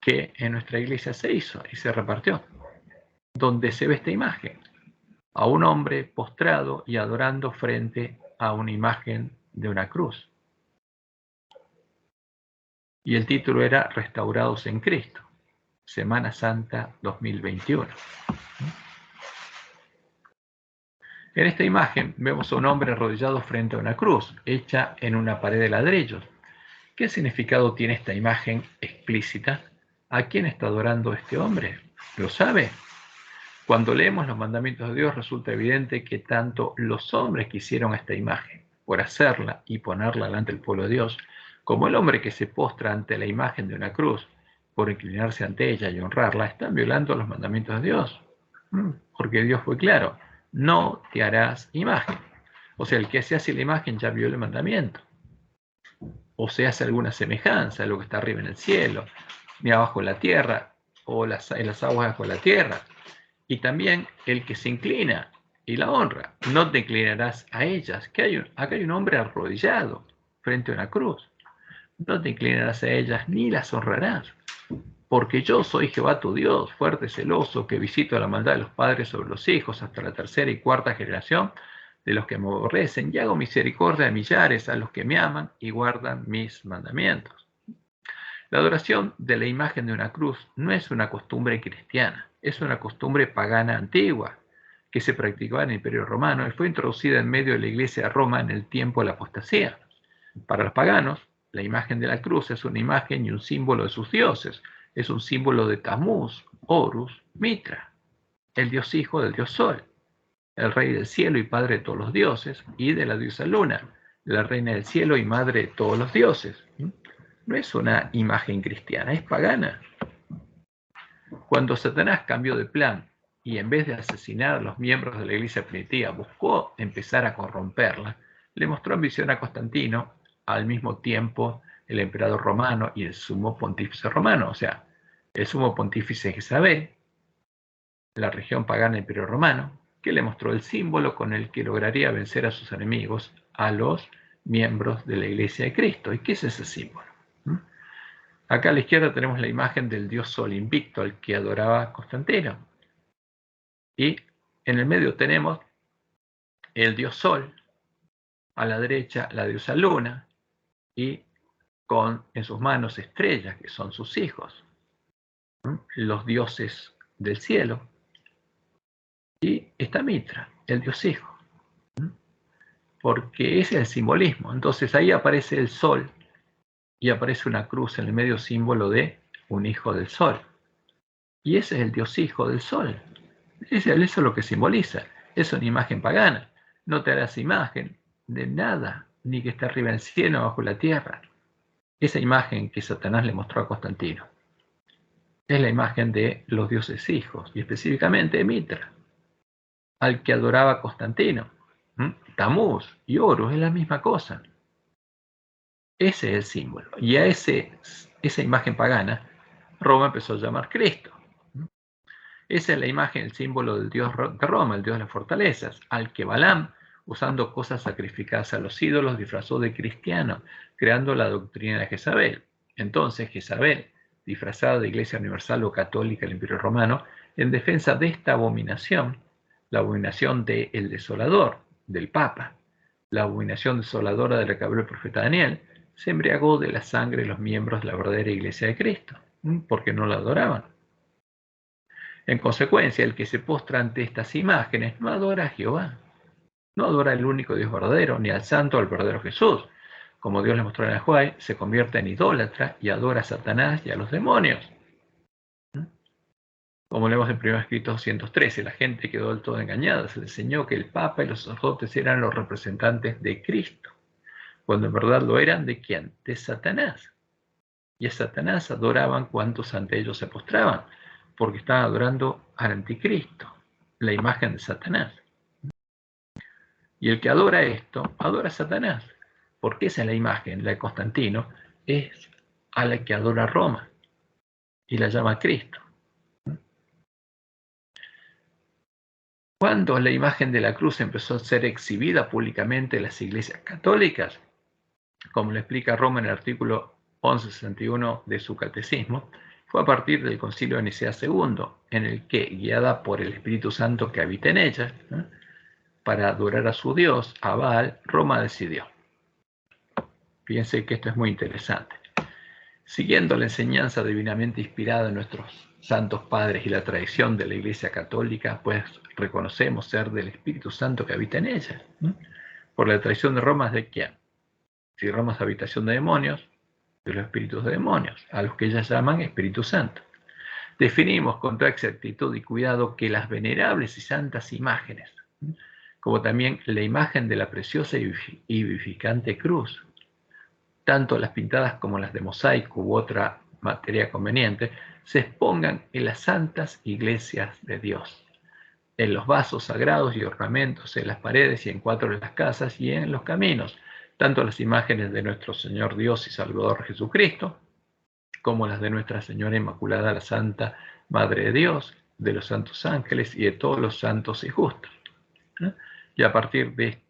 que en nuestra iglesia se hizo y se repartió, donde se ve esta imagen, a un hombre postrado y adorando frente a una imagen de una cruz. Y el título era Restaurados en Cristo, Semana Santa 2021. En esta imagen vemos a un hombre arrodillado frente a una cruz, hecha en una pared de ladrillos. ¿Qué significado tiene esta imagen explícita? ¿A quién está adorando este hombre? ¿Lo sabe? Cuando leemos los mandamientos de Dios resulta evidente que tanto los hombres que hicieron esta imagen, por hacerla y ponerla delante del pueblo de Dios, como el hombre que se postra ante la imagen de una cruz, por inclinarse ante ella y honrarla, están violando los mandamientos de Dios. Porque Dios fue claro, no te harás imagen. O sea, el que se hace la imagen ya viola el mandamiento. O se hace alguna semejanza a lo que está arriba en el cielo, ni abajo en la tierra, o en las aguas bajo la tierra. Y también el que se inclina y la honra, no te inclinarás a ellas. Acá hay un hombre arrodillado frente a una cruz. No te inclinarás a ellas ni las honrarás. Porque yo soy Jehová tu Dios, fuerte, celoso, que visito la maldad de los padres sobre los hijos hasta la tercera y cuarta generación de los que me aborrecen, y hago misericordia a millares a los que me aman y guardan mis mandamientos. La adoración de la imagen de una cruz no es una costumbre cristiana, es una costumbre pagana antigua que se practicaba en el Imperio Romano y fue introducida en medio de la Iglesia de Roma en el tiempo de la apostasía. Para los paganos, la imagen de la cruz es una imagen y un símbolo de sus dioses. Es un símbolo de Tamuz, Horus, Mitra, el dios hijo del dios Sol, el rey del cielo y padre de todos los dioses, y de la diosa Luna, la reina del cielo y madre de todos los dioses. No es una imagen cristiana, es pagana. Cuando Satanás cambió de plan y en vez de asesinar a los miembros de la iglesia primitiva buscó empezar a corromperla, le mostró ambición a Constantino, al mismo tiempo el emperador romano y el sumo pontífice romano, o sea, el sumo pontífice Jezabel, la región pagana del Imperio Romano, que le mostró el símbolo con el que lograría vencer a sus enemigos, a los miembros de la Iglesia de Cristo. ¿Y qué es ese símbolo? Acá a la izquierda tenemos la imagen del dios Sol invicto, al que adoraba Constantino. Y en el medio tenemos el dios Sol, a la derecha la diosa Luna, y con en sus manos estrellas, que son sus hijos, los dioses del cielo. Y está Mitra, el dios hijo, porque ese es el simbolismo. Entonces ahí aparece el sol y aparece una cruz en el medio, símbolo de un hijo del sol. Y ese es el dios hijo del sol. Eso es lo que simboliza. Es una imagen pagana. No te harás imagen de nada, ni que esté arriba en el cielo o bajo la tierra. Esa imagen que Satanás le mostró a Constantino es la imagen de los dioses hijos, y específicamente de Mitra, al que adoraba Constantino. Tamuz y Horus es la misma cosa. Ese es el símbolo. Y a esa imagen pagana, Roma empezó a llamar Cristo. Esa es la imagen, el símbolo del dios de Roma, el dios de las fortalezas, al que Balaam, usando cosas sacrificadas a los ídolos, disfrazó de cristiano, creando la doctrina de Jezabel. Entonces Jezabel, disfrazada de Iglesia Universal o Católica del Imperio Romano, en defensa de esta abominación, la abominación del desolador, del Papa, la abominación desoladora de la que habló el profeta Daniel, se embriagó de la sangre de los miembros de la verdadera Iglesia de Cristo, porque no la adoraban. En consecuencia, el que se postra ante estas imágenes no adora a Jehová, no adora al único Dios verdadero, ni al santo, al verdadero Jesús. Como Dios le mostró en el Juay, se convierte en idólatra y adora a Satanás y a los demonios. Como leemos en 1 Escritos 213, la gente quedó del todo engañada. Se le enseñó que el Papa y los sacerdotes eran los representantes de Cristo, cuando en verdad lo eran ¿de quién? De Satanás. Y a Satanás adoraban cuantos ante ellos se postraban, porque estaban adorando al anticristo, la imagen de Satanás. Y el que adora esto, adora a Satanás, porque esa es la imagen, la de Constantino, es a la que adora Roma y la llama Cristo. Cuando la imagen de la cruz empezó a ser exhibida públicamente en las iglesias católicas, como lo explica Roma en el artículo 1161 de su catecismo, fue a partir del Concilio de Nicea II, en el que, guiada por el Espíritu Santo que habita en ella, para adorar a su Dios, a Baal, Roma decidió. Fíjense que esto es muy interesante. Siguiendo la enseñanza divinamente inspirada de nuestros santos padres y la tradición de la Iglesia Católica, pues reconocemos ser del Espíritu Santo que habita en ella. Por la tradición de Roma, ¿de quién? Si Roma es habitación de demonios, de los espíritus de demonios, a los que ellas llaman Espíritu Santo. Definimos con toda exactitud y cuidado que las venerables y santas imágenes, como también la imagen de la preciosa y vivificante cruz, tanto las pintadas como las de mosaico u otra materia conveniente, se expongan en las santas iglesias de Dios, en los vasos sagrados y ornamentos, en las paredes y en cuatro de las casas y en los caminos, tanto las imágenes de nuestro Señor Dios y Salvador Jesucristo, como las de Nuestra Señora Inmaculada, la Santa Madre de Dios, de los santos ángeles y de todos los santos y justos. Y a partir de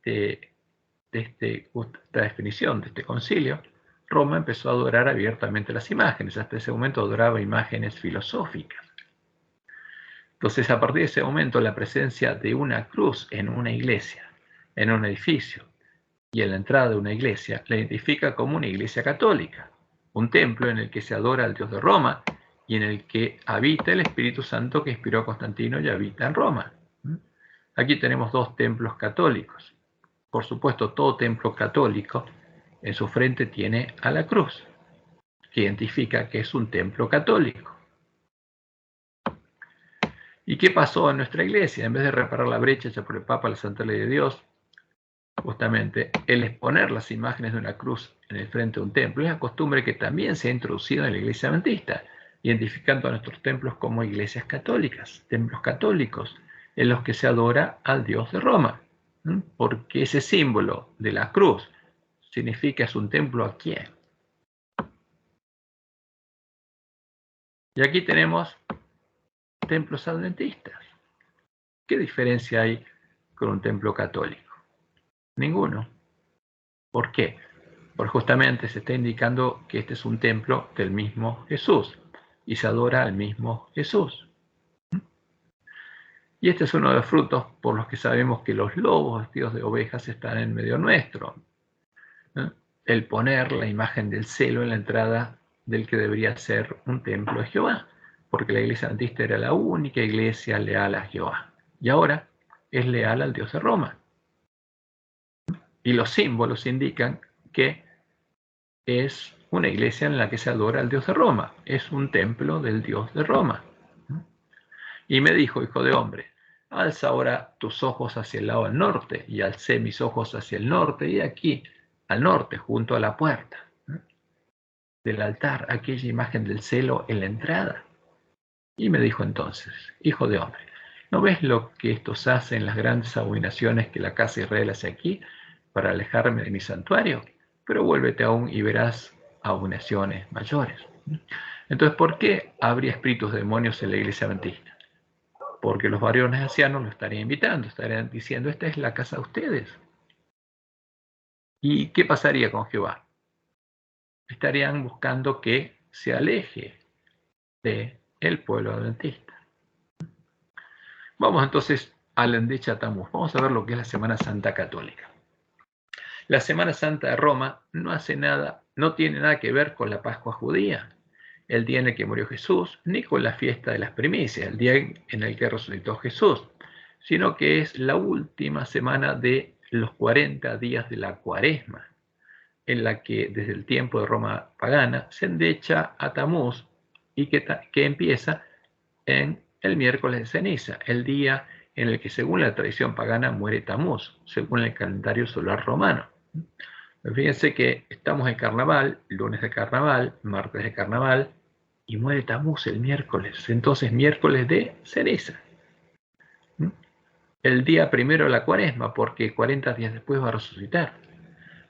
esta definición, de este concilio, Roma empezó a adorar abiertamente las imágenes. Hasta ese momento adoraba imágenes filosóficas. Entonces, a partir de ese momento, la presencia de una cruz en una iglesia, en un edificio y en la entrada de una iglesia, la identifica como una iglesia católica, un templo en el que se adora al Dios de Roma y en el que habita el Espíritu Santo que inspiró a Constantino y habita en Roma. Aquí tenemos dos templos católicos. Por supuesto, todo templo católico en su frente tiene a la cruz, que identifica que es un templo católico. ¿Y qué pasó en nuestra iglesia? En vez de reparar la brecha hecha por el Papa, la Santa Ley de Dios, justamente el exponer las imágenes de una cruz en el frente de un templo es la costumbre que también se ha introducido en la iglesia adventista, identificando a nuestros templos como iglesias católicas, templos católicos, en los que se adora al Dios de Roma, porque ese símbolo de la cruz significa es un templo a quién. Y aquí tenemos templos adventistas. ¿Qué diferencia hay con un templo católico? Ninguno. ¿Por qué? Porque justamente se está indicando que este es un templo del mismo Jesús y se adora al mismo Jesús. Y este es uno de los frutos por los que sabemos que los lobos vestidos de ovejas están en medio nuestro. El poner la imagen del celo en la entrada del que debería ser un templo de Jehová, porque la iglesia adventista era la única iglesia leal a Jehová. Y ahora es leal al Dios de Roma. Y los símbolos indican que es una iglesia en la que se adora al Dios de Roma. Es un templo del Dios de Roma. Y me dijo, hijo de hombre, alza ahora tus ojos hacia el lado del norte. Y alcé mis ojos hacia el norte, y aquí, al norte, junto a la puerta del altar, aquella imagen del celo en la entrada. Y me dijo entonces, hijo de hombre, ¿no ves lo que estos hacen, las grandes abominaciones que la casa de Israel hace aquí para alejarme de mi santuario? Pero vuélvete aún y verás abominaciones mayores. Entonces, ¿por qué habría espíritus de demonios en la iglesia adventista? porque los varones ancianos lo estarían invitando, estarían diciendo, esta es la casa de ustedes. ¿Y qué pasaría con Jehová? Estarían buscando que se aleje del pueblo adventista. Vamos entonces al Endecha Tammuz. Vamos a ver lo que es la Semana Santa Católica. La Semana Santa de Roma no hace nada, no tiene nada que ver con la Pascua judía, el día en el que murió Jesús, ni con la fiesta de las primicias, el día en el que resucitó Jesús, sino que es la última semana de los 40 días de la Cuaresma, en la que desde el tiempo de Roma pagana se endecha a Tamuz y que empieza en el miércoles de ceniza, el día en el que según la tradición pagana muere Tamuz, según el calendario solar romano. Fíjense que estamos en carnaval, lunes de carnaval, martes de carnaval, y muere Tamuz el miércoles, entonces miércoles de ceniza. El día primero de la Cuaresma, porque 40 días después va a resucitar.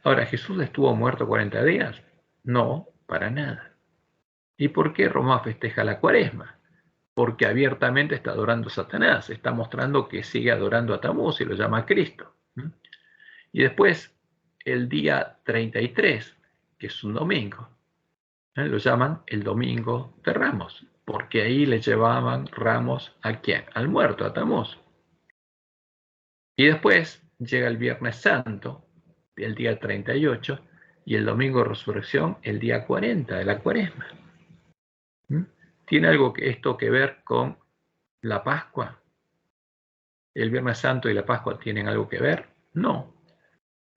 Ahora, ¿Jesús estuvo muerto 40 días? No, para nada. ¿Y por qué Roma festeja la Cuaresma? Porque abiertamente está adorando a Satanás, está mostrando que sigue adorando a Tamuz y lo llama Cristo. Y después, el día 33, que es un domingo, lo llaman el Domingo de Ramos, porque ahí le llevaban ramos ¿a quién? Al muerto, a Tamuz. Y después llega el Viernes Santo, el día 38, y el Domingo de Resurrección, el día 40 de la Cuaresma. ¿Tiene algo esto que ver con la Pascua? ¿El Viernes Santo y la Pascua tienen algo que ver? No,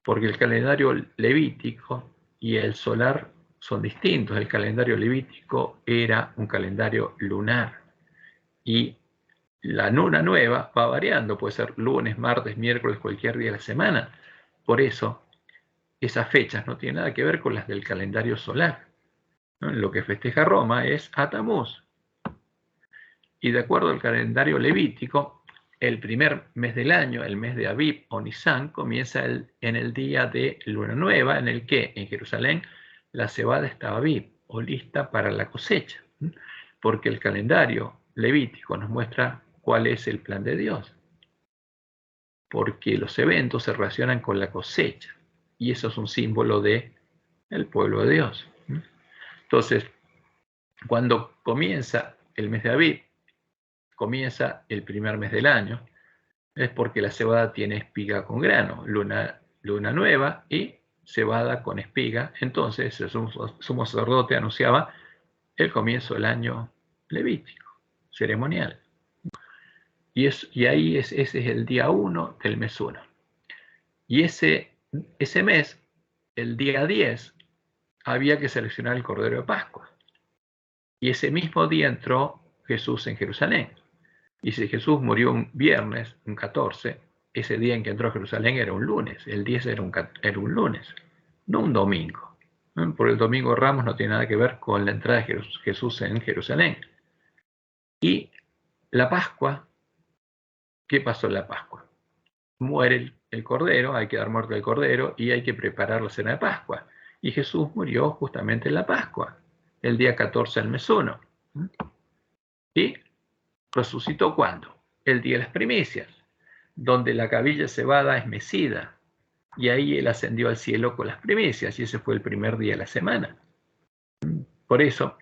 porque el calendario levítico y el solar son distintos. El calendario levítico era un calendario lunar y la luna nueva va variando, puede ser lunes, martes, miércoles, cualquier día de la semana. Por eso, esas fechas no tienen nada que ver con las del calendario solar. Lo que festeja Roma es a Tamuz. Y de acuerdo al calendario levítico, el primer mes del año, el mes de Abib o Nisan, comienza en el día de luna nueva, en el que en Jerusalén la cebada estaba Abib o lista para la cosecha, porque el calendario levítico nos muestra cuál es el plan de Dios, porque los eventos se relacionan con la cosecha y eso es un símbolo de el pueblo de Dios. Entonces, cuando comienza el mes de Abib, comienza el primer mes del año, es porque la cebada tiene espiga con grano, luna nueva y cebada con espiga. Entonces el sumo sacerdote anunciaba el comienzo del año levítico, ceremonial. Y ahí ese es el día 1 del mes 1. Y ese mes, el día 10, había que seleccionar el Cordero de Pascua. Y ese mismo día entró Jesús en Jerusalén. Y si Jesús murió un viernes, un 14, ese día en que entró a Jerusalén era un lunes, el 10 era un lunes, no un domingo. Porque el domingo de Ramos no tiene nada que ver con la entrada de Jesús en Jerusalén. Y la Pascua, ¿qué pasó en la Pascua? Muere el cordero, hay que dar muerte al cordero y hay que preparar la cena de Pascua. Y Jesús murió justamente en la Pascua, el día 14 del mes 1. ¿Y resucitó cuándo? El día de las primicias, donde la cabilla cebada es mecida, y ahí él ascendió al cielo con las primicias, y ese fue el primer día de la semana. Por eso,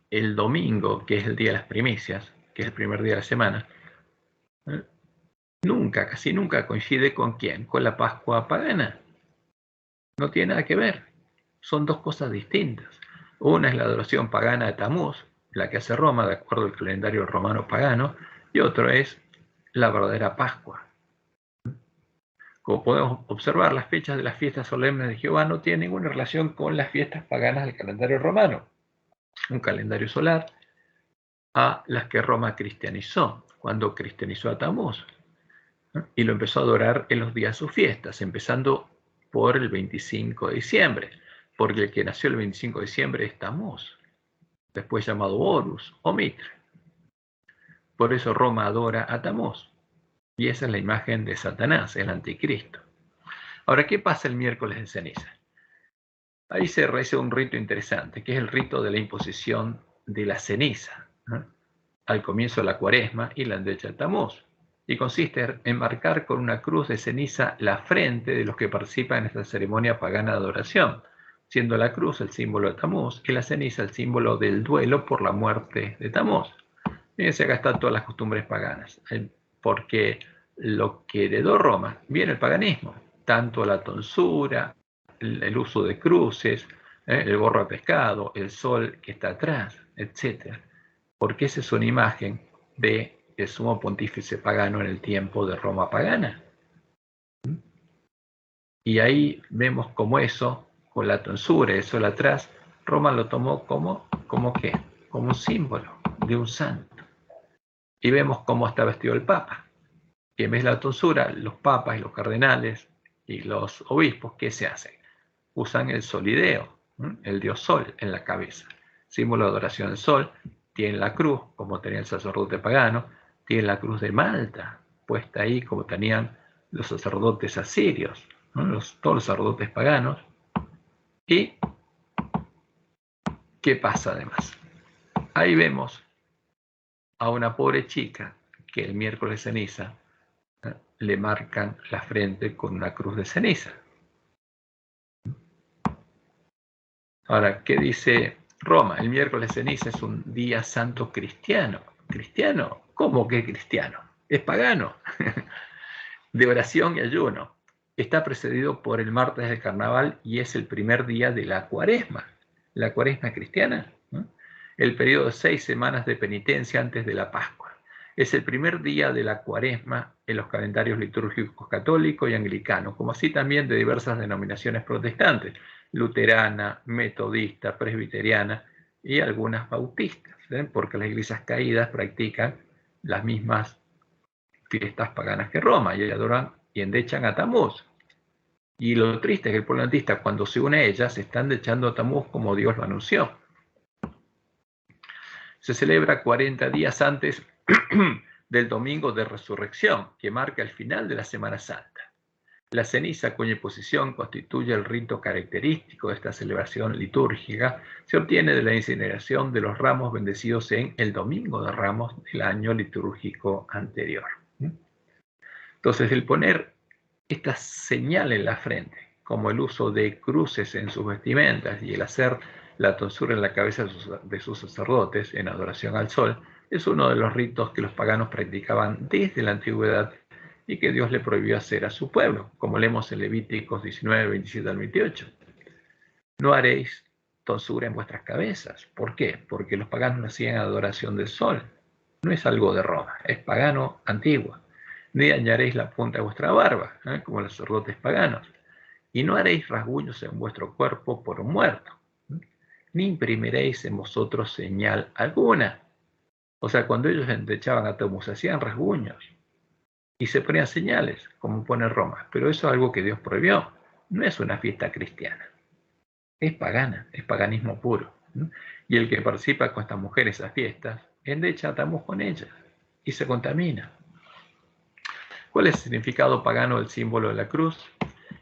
el domingo, que es el día de las primicias, que es el primer día de la semana, casi nunca coincide con ¿quién? Con la Pascua pagana. No tiene nada que ver. Son dos cosas distintas. Una es la adoración pagana de Tamuz, la que hace Roma de acuerdo al calendario romano pagano, y otro es la verdadera Pascua. Como podemos observar, las fechas de las fiestas solemnes de Jehová no tienen ninguna relación con las fiestas paganas del calendario romano, un calendario solar, a las que Roma cristianizó, cuando cristianizó a Tamuz, y lo empezó a adorar en los días de sus fiestas, empezando por el 25 de diciembre, porque el que nació el 25 de diciembre es Tamuz, después llamado Horus o Mitre. Por eso Roma adora a Tamuz, y esa es la imagen de Satanás, el anticristo. Ahora, ¿qué pasa el miércoles de ceniza? Ahí se realiza un rito interesante, que es el rito de la imposición de la ceniza, ¿no? al comienzo de la Cuaresma y la endecha de Tamuz, y consiste en marcar con una cruz de ceniza la frente de los que participan en esta ceremonia pagana de adoración, siendo la cruz el símbolo de Tamuz y la ceniza el símbolo del duelo por la muerte de Tamuz. Fíjense, acá están todas las costumbres paganas, porque lo que heredó Roma viene el paganismo, tanto la tonsura, el uso de cruces, el gorro de pescado, el sol que está atrás, etc. Porque esa es una imagen de el sumo pontífice pagano en el tiempo de Roma pagana. Y ahí vemos como eso, con la tonsura, el sol atrás, Roma lo tomó como ¿qué? Como un símbolo de un santo. Y vemos cómo está vestido el Papa. Y en vez de la tonsura, los papas y los cardenales y los obispos, ¿qué se hacen? Usan el solideo, el dios sol en la cabeza, símbolo de adoración al sol. Tienen la cruz, como tenía el sacerdote pagano, tienen la cruz de Malta, puesta ahí como tenían los sacerdotes asirios, todos los sacerdotes paganos. ¿Y qué pasa además? Ahí vemos a una pobre chica que el miércoles de ceniza le marcan la frente con una cruz de ceniza. Ahora, ¿qué dice Roma? El miércoles de ceniza es un día santo cristiano. ¿Cristiano? ¿Cómo que cristiano? Es pagano. De oración y ayuno. Está precedido por el martes del carnaval y es el primer día de la Cuaresma. La Cuaresma cristiana, ¿no? El periodo de 6 semanas de penitencia antes de la Pascua. Es el primer día de la Cuaresma en los calendarios litúrgicos católico y anglicano, como así también de diversas denominaciones protestantes, luterana, metodista, presbiteriana y algunas bautistas, porque las iglesias caídas practican las mismas fiestas paganas que Roma y adoran y endechan a Tamuz. Y lo triste es que el pueblo adventista, cuando se une a ellas, están endechando a Tamuz como Dios lo anunció. Se celebra 40 días antes del domingo de resurrección, que marca el final de la Semana Santa. La ceniza, cuya posición constituye el rito característico de esta celebración litúrgica, se obtiene de la incineración de los ramos bendecidos en el Domingo de Ramos del año litúrgico anterior. Entonces, el poner esta señal en la frente, como el uso de cruces en sus vestimentas y el hacer la tonsura en la cabeza de sus sacerdotes en adoración al sol, es uno de los ritos que los paganos practicaban desde la antigüedad y que Dios le prohibió hacer a su pueblo, como leemos en Levíticos 19, 27 al 28. No haréis tonsura en vuestras cabezas. ¿Por qué? Porque los paganos hacían adoración del sol. No es algo de Roma, es pagano antiguo. Ni dañaréis la punta de vuestra barba, como los sacerdotes paganos. Y no haréis rasguños en vuestro cuerpo por muerto, ni imprimiréis en vosotros señal alguna. O sea, cuando ellos endechaban a Tamuz, hacían rasguños y se ponían señales, como pone Roma. Pero eso es algo que Dios prohibió. No es una fiesta cristiana. Es pagana, es paganismo puro. Y el que participa con estas mujeres a fiestas, endecha a Tamuz con ellas y se contamina. ¿Cuál es el significado pagano del símbolo de la cruz?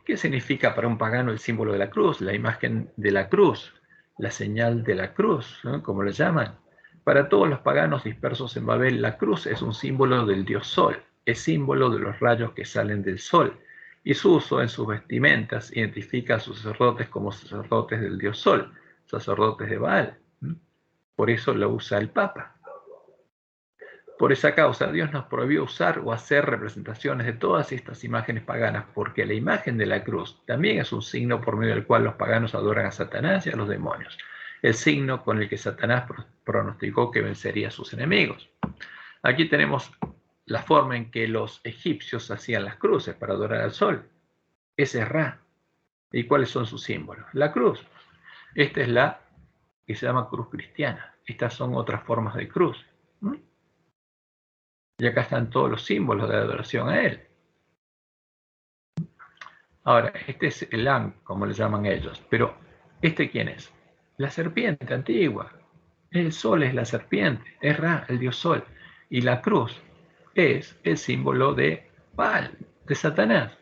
¿Qué significa para un pagano el símbolo de la cruz? La imagen de la cruz, la señal de la cruz, ¿no? Como le llaman. Para todos los paganos dispersos en Babel, la cruz es un símbolo del dios Sol, es símbolo de los rayos que salen del Sol, y su uso en sus vestimentas identifica a sus sacerdotes como sacerdotes del dios Sol, sacerdotes de Baal. Por eso lo usa el Papa. Por esa causa, Dios nos prohibió usar o hacer representaciones de todas estas imágenes paganas, porque la imagen de la cruz también es un signo por medio del cual los paganos adoran a Satanás y a los demonios, el signo con el que Satanás pronosticó que vencería a sus enemigos. Aquí tenemos la forma en que los egipcios hacían las cruces para adorar al sol. Ese es Ra. ¿Y cuáles son sus símbolos? La cruz. Esta es la que se llama cruz cristiana. Estas son otras formas de cruz. Y acá están todos los símbolos de adoración a él. Ahora, este es el Am, como le llaman ellos. Pero, ¿este quién es? La serpiente antigua. El sol es la serpiente. Es Ra, el dios sol. Y la cruz es el símbolo de Baal, de Satanás.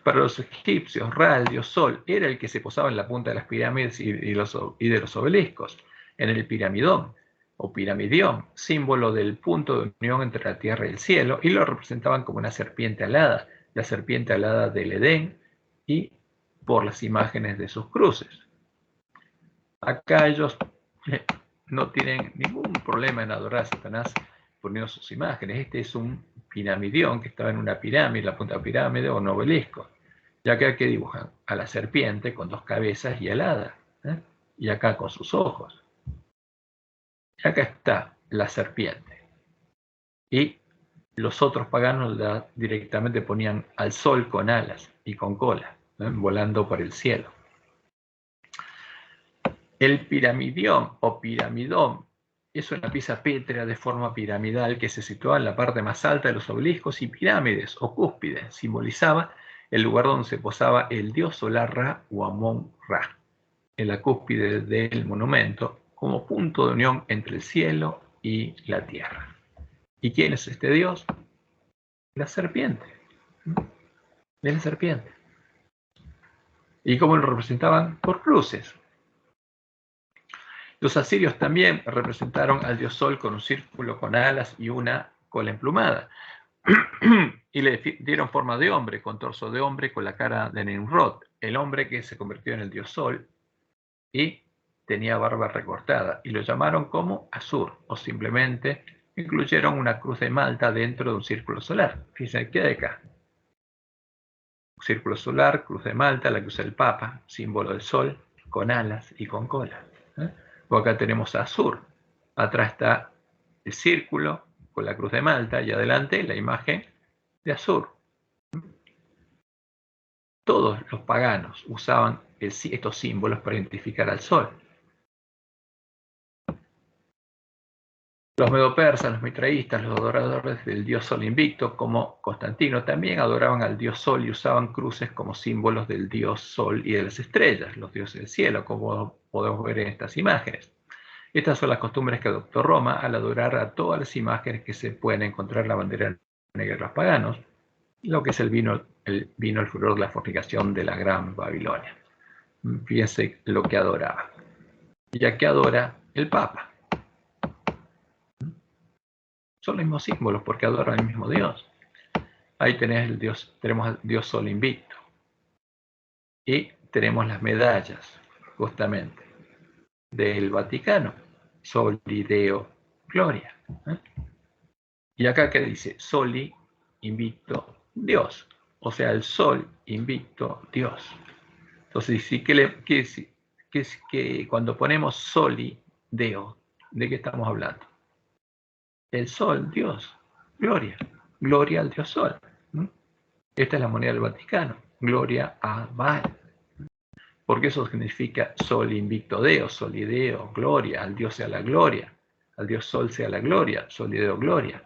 Para los egipcios, Ra, el dios sol, era el que se posaba en la punta de las pirámides y de los obeliscos, en el piramidón. o piramidión, símbolo del punto de unión entre la tierra y el cielo, y lo representaban como una serpiente alada, la serpiente alada del Edén, y por las imágenes de sus cruces. Acá ellos no tienen ningún problema en adorar a Satanás poniendo sus imágenes. Este es un piramidión que estaba en una pirámide, la punta de la pirámide, o un obelisco. Y acá que dibujan a la serpiente con 2 cabezas y alada, y acá con sus ojos. Y acá está la serpiente. Y los otros paganos directamente ponían al sol con alas y con cola, volando por el cielo. El piramidión o piramidón es una pieza pétrea de forma piramidal que se situaba en la parte más alta de los obeliscos, y pirámides o cúspides simbolizaba el lugar donde se posaba el dios solar Ra o Amón-Ra, en la cúspide del monumento, como punto de unión entre el cielo y la tierra. ¿Y quién es este dios? La serpiente. De la serpiente. ¿Y cómo lo representaban? Por cruces. Los asirios también representaron al dios Sol con un círculo con alas y una cola emplumada. Y le dieron forma de hombre, con torso de hombre, con la cara de Nimrod, el hombre que se convirtió en el dios Sol, y tenía barba recortada, y lo llamaron como Asur, o simplemente incluyeron una cruz de Malta dentro de un círculo solar. Fíjense, ¿qué hay acá? Un círculo solar, cruz de Malta, la que usa el Papa, símbolo del Sol, con alas y con cola. O acá tenemos a Asur. Atrás está el círculo con la cruz de Malta, y adelante la imagen de Asur. Todos los paganos usaban estos símbolos para identificar al sol. Los medopersas, los mitraístas, los adoradores del dios Sol invicto, como Constantino, también adoraban al dios Sol y usaban cruces como símbolos del dios Sol y de las estrellas, los dioses del cielo, como podemos ver en estas imágenes. Estas son las costumbres que adoptó Roma al adorar a todas las imágenes que se pueden encontrar en la bandera negra de los paganos, lo que es el furor de la fornicación de la Gran Babilonia. Fíjense lo que adoraba. Ya que adora el Papa. Son los mismos símbolos porque adoran al mismo Dios. Ahí tenemos al Dios Sol invicto. Y tenemos las medallas, justamente, del Vaticano. Soli Deo Gloria. Y acá que dice Soli invicto Dios. O sea, el Sol invicto Dios. Entonces, que cuando ponemos Soli Deo, ¿de qué estamos hablando? El Sol, Dios, gloria, gloria al Dios Sol. Esta es la moneda del Vaticano, gloria a Baal, porque eso significa Sol invicto Deo, Solideo, gloria, al Dios sea la gloria, al Dios Sol sea la gloria, Solideo, gloria.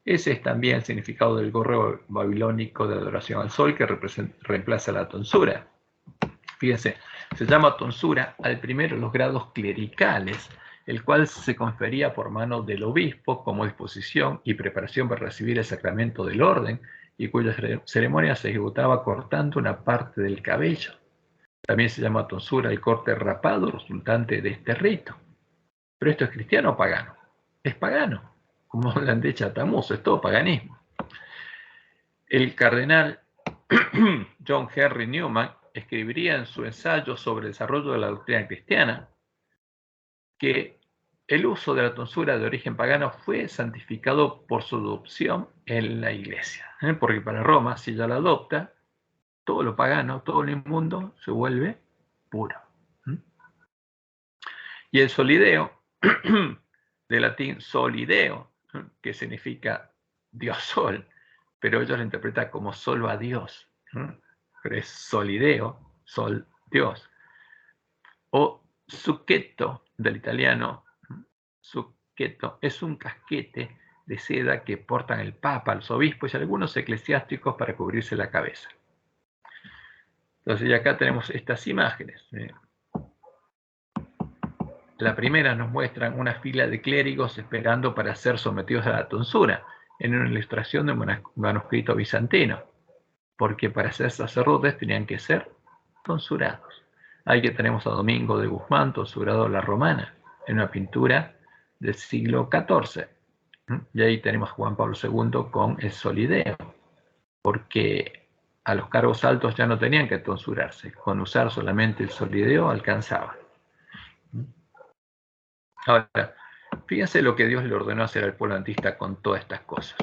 Ese es también el significado del gorro babilónico de adoración al Sol, que reemplaza la tonsura. Fíjense, se llama tonsura al primero de los grados clericales, el cual se confería por mano del obispo como disposición y preparación para recibir el sacramento del orden, y cuya ceremonia se ejecutaba cortando una parte del cabello. También se llama tonsura el corte rapado resultante de este rito. Pero esto es cristiano o pagano. Es pagano, como hablan de Chatamuz, es todo paganismo. El cardenal John Henry Newman escribiría en su ensayo sobre el desarrollo de la doctrina cristiana que el uso de la tonsura de origen pagano fue santificado por su adopción en la iglesia. Porque para Roma, si ya la adopta, todo lo pagano, todo lo inmundo se vuelve puro. Y el solideo, de latín solideo, que significa Dios Sol, pero ellos lo interpretan como solo a Dios. Pero es solideo, Sol, Dios. O zucchetto, del italiano, zucchetto, es un casquete de seda que portan el Papa, los obispos y algunos eclesiásticos para cubrirse la cabeza. Entonces, y acá tenemos estas imágenes. La primera nos muestra una fila de clérigos esperando para ser sometidos a la tonsura, en una ilustración de un manuscrito bizantino, porque para ser sacerdotes tenían que ser tonsurados. Ahí que tenemos a Domingo de Guzmán, tonsurado a la romana, en una pintura del siglo XIV. Y ahí tenemos a Juan Pablo II con el solideo, porque a los cargos altos ya no tenían que tonsurarse, con usar solamente el solideo alcanzaba. Ahora, fíjense lo que Dios le ordenó hacer al pueblo adventista con todas estas cosas.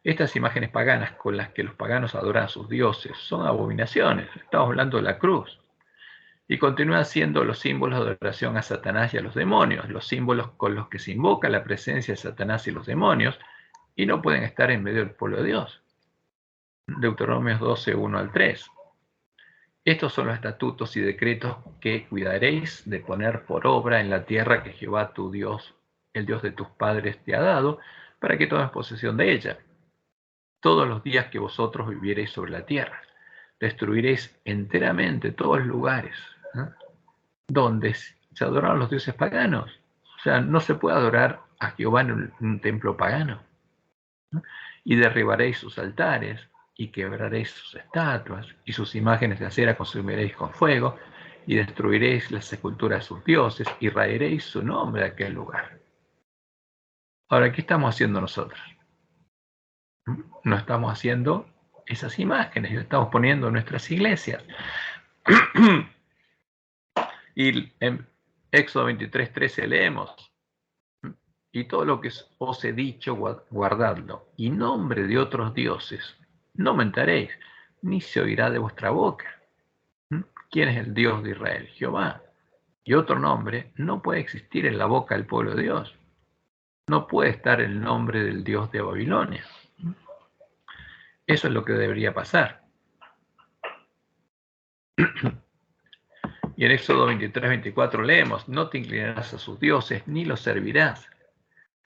Estas imágenes paganas con las que los paganos adoran a sus dioses son abominaciones. Estamos hablando de la cruz. Y continúan siendo los símbolos de adoración a Satanás y a los demonios, los símbolos con los que se invoca la presencia de Satanás y los demonios, y no pueden estar en medio del pueblo de Dios. Deuteronomios 12, 1 al 3. Estos son los estatutos y decretos que cuidaréis de poner por obra en la tierra que Jehová tu Dios, el Dios de tus padres, te ha dado, para que tomes posesión de ella. Todos los días que vosotros viviereis sobre la tierra, destruiréis enteramente todos los lugares donde se adoraron los dioses paganos. O sea, no se puede adorar a Jehová en un templo pagano. Y derribaréis sus altares, y quebraréis sus estatuas, y sus imágenes de acera consumiréis con fuego, y destruiréis las sepulturas de sus dioses, y raeréis su nombre de aquel lugar. Ahora, ¿qué estamos haciendo nosotros? No estamos haciendo esas imágenes, lo estamos poniendo en nuestras iglesias. Y en Éxodo 23:13 leemos: y todo lo que os he dicho, guardadlo, y nombre de otros dioses no mentaréis, ni se oirá de vuestra boca. ¿Quién es el Dios de Israel? Jehová. Y otro nombre no puede existir en la boca del pueblo de Dios. No puede estar el nombre del Dios de Babilonia. Eso es lo que debería pasar. Y en Éxodo 23:24 leemos: no te inclinarás a sus dioses, ni los servirás,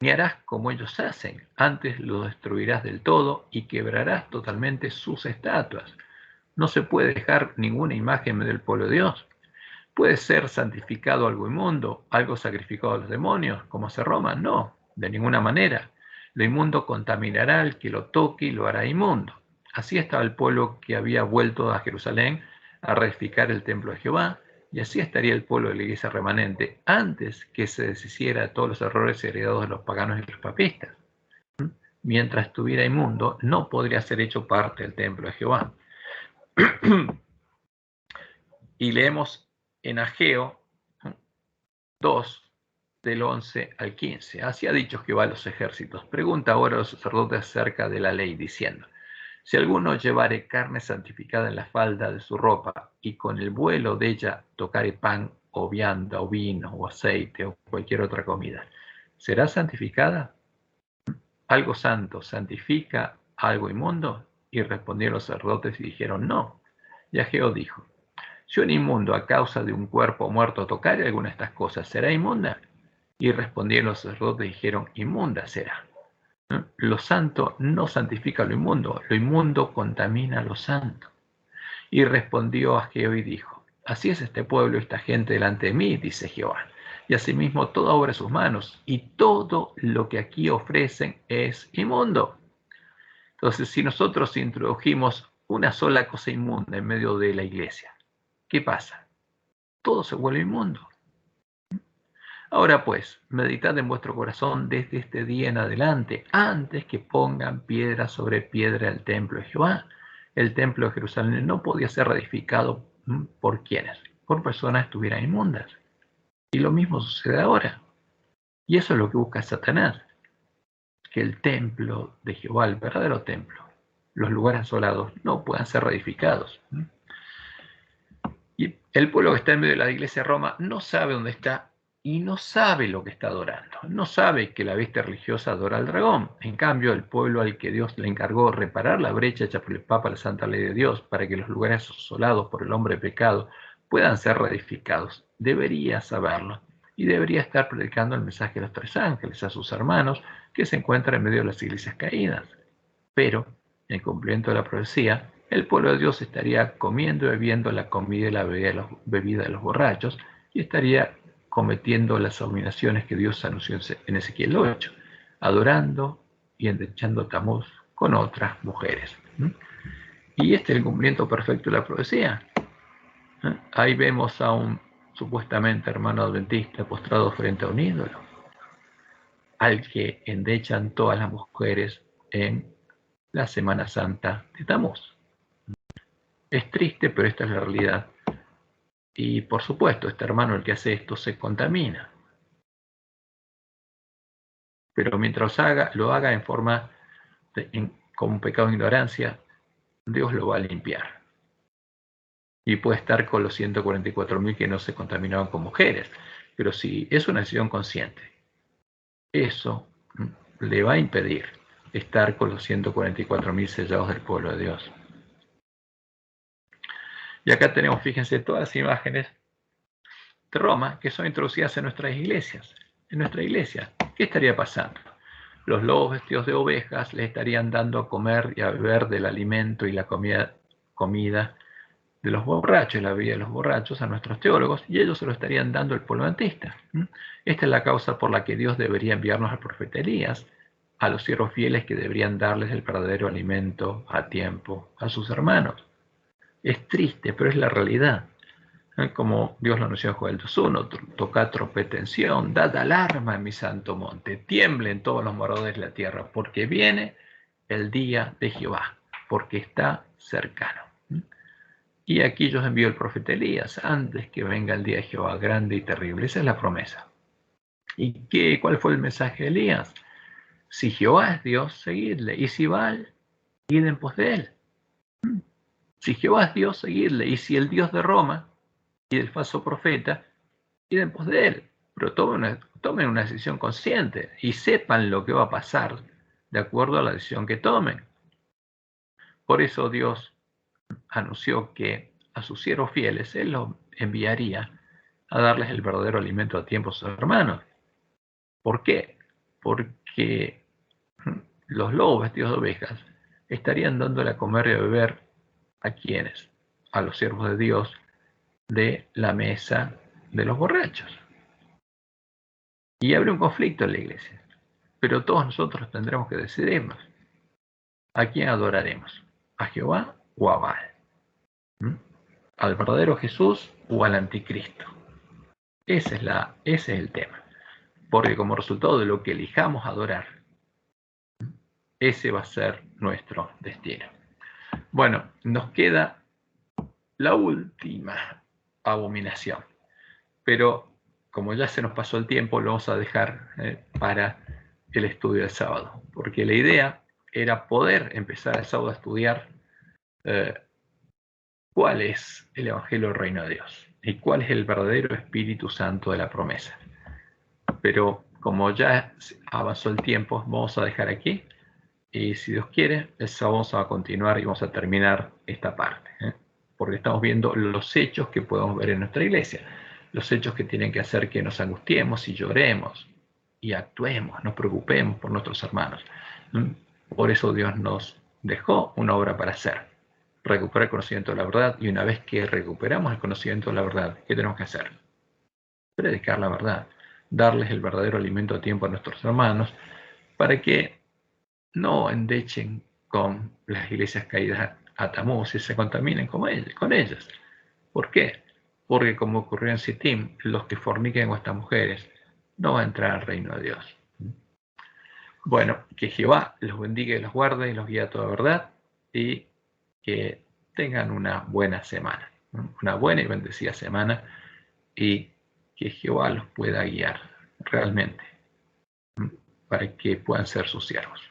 ni harás como ellos hacen, antes los destruirás del todo y quebrarás totalmente sus estatuas. No se puede dejar ninguna imagen del pueblo de Dios. ¿Puede ser santificado algo inmundo, algo sacrificado a los demonios, como hace Roma? No, de ninguna manera. Lo inmundo contaminará al que lo toque y lo hará inmundo. Así estaba el pueblo que había vuelto a Jerusalén a reedificar el templo de Jehová, y así estaría el pueblo de la iglesia remanente antes que se deshiciera de todos los errores heredados de los paganos y los papistas. Mientras estuviera inmundo, no podría ser hecho parte del templo de Jehová. Y leemos en Ageo 2, del 11 al 15. Así ha dicho Jehová a los ejércitos. Pregunta ahora a los sacerdotes acerca de la ley, diciendo: si alguno llevare carne santificada en la falda de su ropa, y con el vuelo de ella tocare pan, o vianda, o vino, o aceite, o cualquier otra comida, ¿será santificada? ¿Algo santo santifica algo inmundo? Y respondieron los sacerdotes y dijeron: no. Y Ageo dijo: si un inmundo a causa de un cuerpo muerto tocare alguna de estas cosas, ¿será inmunda? Y respondieron los sacerdotes y dijeron: inmunda será. Lo santo no santifica lo inmundo contamina lo santo. Y respondió Ageo y dijo: así es este pueblo y esta gente delante de mí, dice Jehová. Y asimismo toda obra de sus manos, y todo lo que aquí ofrecen es inmundo. Entonces, si nosotros introdujimos una sola cosa inmunda en medio de la iglesia, ¿qué pasa? Todo se vuelve inmundo. Ahora pues, meditad en vuestro corazón desde este día en adelante, antes que pongan piedra sobre piedra el templo de Jehová. El templo de Jerusalén no podía ser reedificado por quienes, por personas que estuvieran inmundas. Y lo mismo sucede ahora. Y eso es lo que busca Satanás, que el templo de Jehová, el verdadero templo, los lugares asolados, no puedan ser reedificados. Y el pueblo que está en medio de la iglesia de Roma no sabe dónde está y no sabe lo que está adorando. No sabe que la bestia religiosa adora al dragón. En cambio, el pueblo al que Dios le encargó reparar la brecha hecha por el Papa, la santa ley de Dios, para que los lugares asolados por el hombre pecado puedan ser reedificados, debería saberlo y debería estar predicando el mensaje de los tres ángeles a sus hermanos que se encuentran en medio de las iglesias caídas. Pero, en cumplimiento de la profecía, el pueblo de Dios estaría comiendo y bebiendo la comida y la bebida de los borrachos y estaría cometiendo las abominaciones que Dios anunció en Ezequiel 8, adorando y endechando a Tamuz con otras mujeres. Y este es el cumplimiento perfecto de la profecía. Ahí vemos a un supuestamente hermano adventista postrado frente a un ídolo. al que endechan todas las mujeres en la Semana Santa de Tamuz. Es triste, pero esta es la realidad. Y por supuesto, este hermano, el que hace esto, se contamina. Pero mientras lo haga en forma con pecado de ignorancia, Dios lo va a limpiar. Y puede estar con los 144.000 que no se contaminaban con mujeres. Pero si es una decisión consciente, eso le va a impedir estar con los 144.000 sellados del pueblo de Dios. Y acá tenemos, fíjense, todas las imágenes de Roma que son introducidas en nuestras iglesias. En nuestra iglesia, ¿qué estaría pasando? Los lobos vestidos de ovejas les estarían dando a comer y a beber del alimento y la comida de los borrachos, la bebida de los borrachos a nuestros teólogos, y ellos se lo estarían dando al pueblo adventista. Esta es la causa por la que Dios debería enviarnos al profeta Elías, a los siervos fieles que deberían darles el verdadero alimento a tiempo a sus hermanos. Es triste, pero es la realidad. Como Dios lo anunció en Joel 2:1, tocad trompeta en Sión, dad alarma en mi santo monte, tiemblen todos los moradores de la tierra, porque viene el día de Jehová, porque está cercano. Y aquí yo os envío el profeta Elías, antes que venga el día de Jehová grande y terrible. Esa es la promesa. ¿Y cuál fue el mensaje de Elías? Si Jehová es Dios, seguidle, y si Baal, id en pos de él. Si Jehová es Dios, seguidle, y si el Dios de Roma y del falso profeta, id en pos de él. Pero tomen una decisión consciente y sepan lo que va a pasar de acuerdo a la decisión que tomen. Por eso Dios anunció que a sus siervos fieles Él los enviaría a darles el verdadero alimento a tiempo a sus hermanos. ¿Por qué? Porque los lobos vestidos de ovejas estarían dándole a comer y a beber ¿a quiénes? A los siervos de Dios de la mesa de los borrachos. Y habrá un conflicto en la iglesia, pero todos nosotros tendremos que decidirnos a quién adoraremos, a Jehová o a Baal, al verdadero Jesús o al anticristo. Ese es el tema, porque como resultado de lo que elijamos adorar, ese va a ser nuestro destino. Bueno, nos queda la última abominación, pero como ya se nos pasó el tiempo, lo vamos a dejar para el estudio del sábado, porque la idea era poder empezar el sábado a estudiar cuál es el Evangelio del Reino de Dios y cuál es el verdadero Espíritu Santo de la promesa. Pero como ya avanzó el tiempo, vamos a dejar aquí y si Dios quiere, el sábado vamos a continuar y vamos a terminar esta parte, porque estamos viendo los hechos que podemos ver en nuestra iglesia, los hechos que tienen que hacer que nos angustiemos y lloremos y actuemos, nos preocupemos por nuestros hermanos. Por eso Dios nos dejó una obra para hacer, recuperar el conocimiento de la verdad, y una vez que recuperamos el conocimiento de la verdad, ¿qué tenemos que hacer? Predicar la verdad, darles el verdadero alimento a tiempo a nuestros hermanos, para que no endechen con las iglesias caídas a Tamuz y se contaminen con ellas. ¿Por qué? Porque como ocurrió en Sittim, los que forniquen con estas mujeres no van a entrar al reino de Dios. Bueno, que Jehová los bendiga y los guarde y los guíe a toda verdad, y que tengan una buena semana, una buena y bendecida semana, y que Jehová los pueda guiar realmente para que puedan ser sus siervos.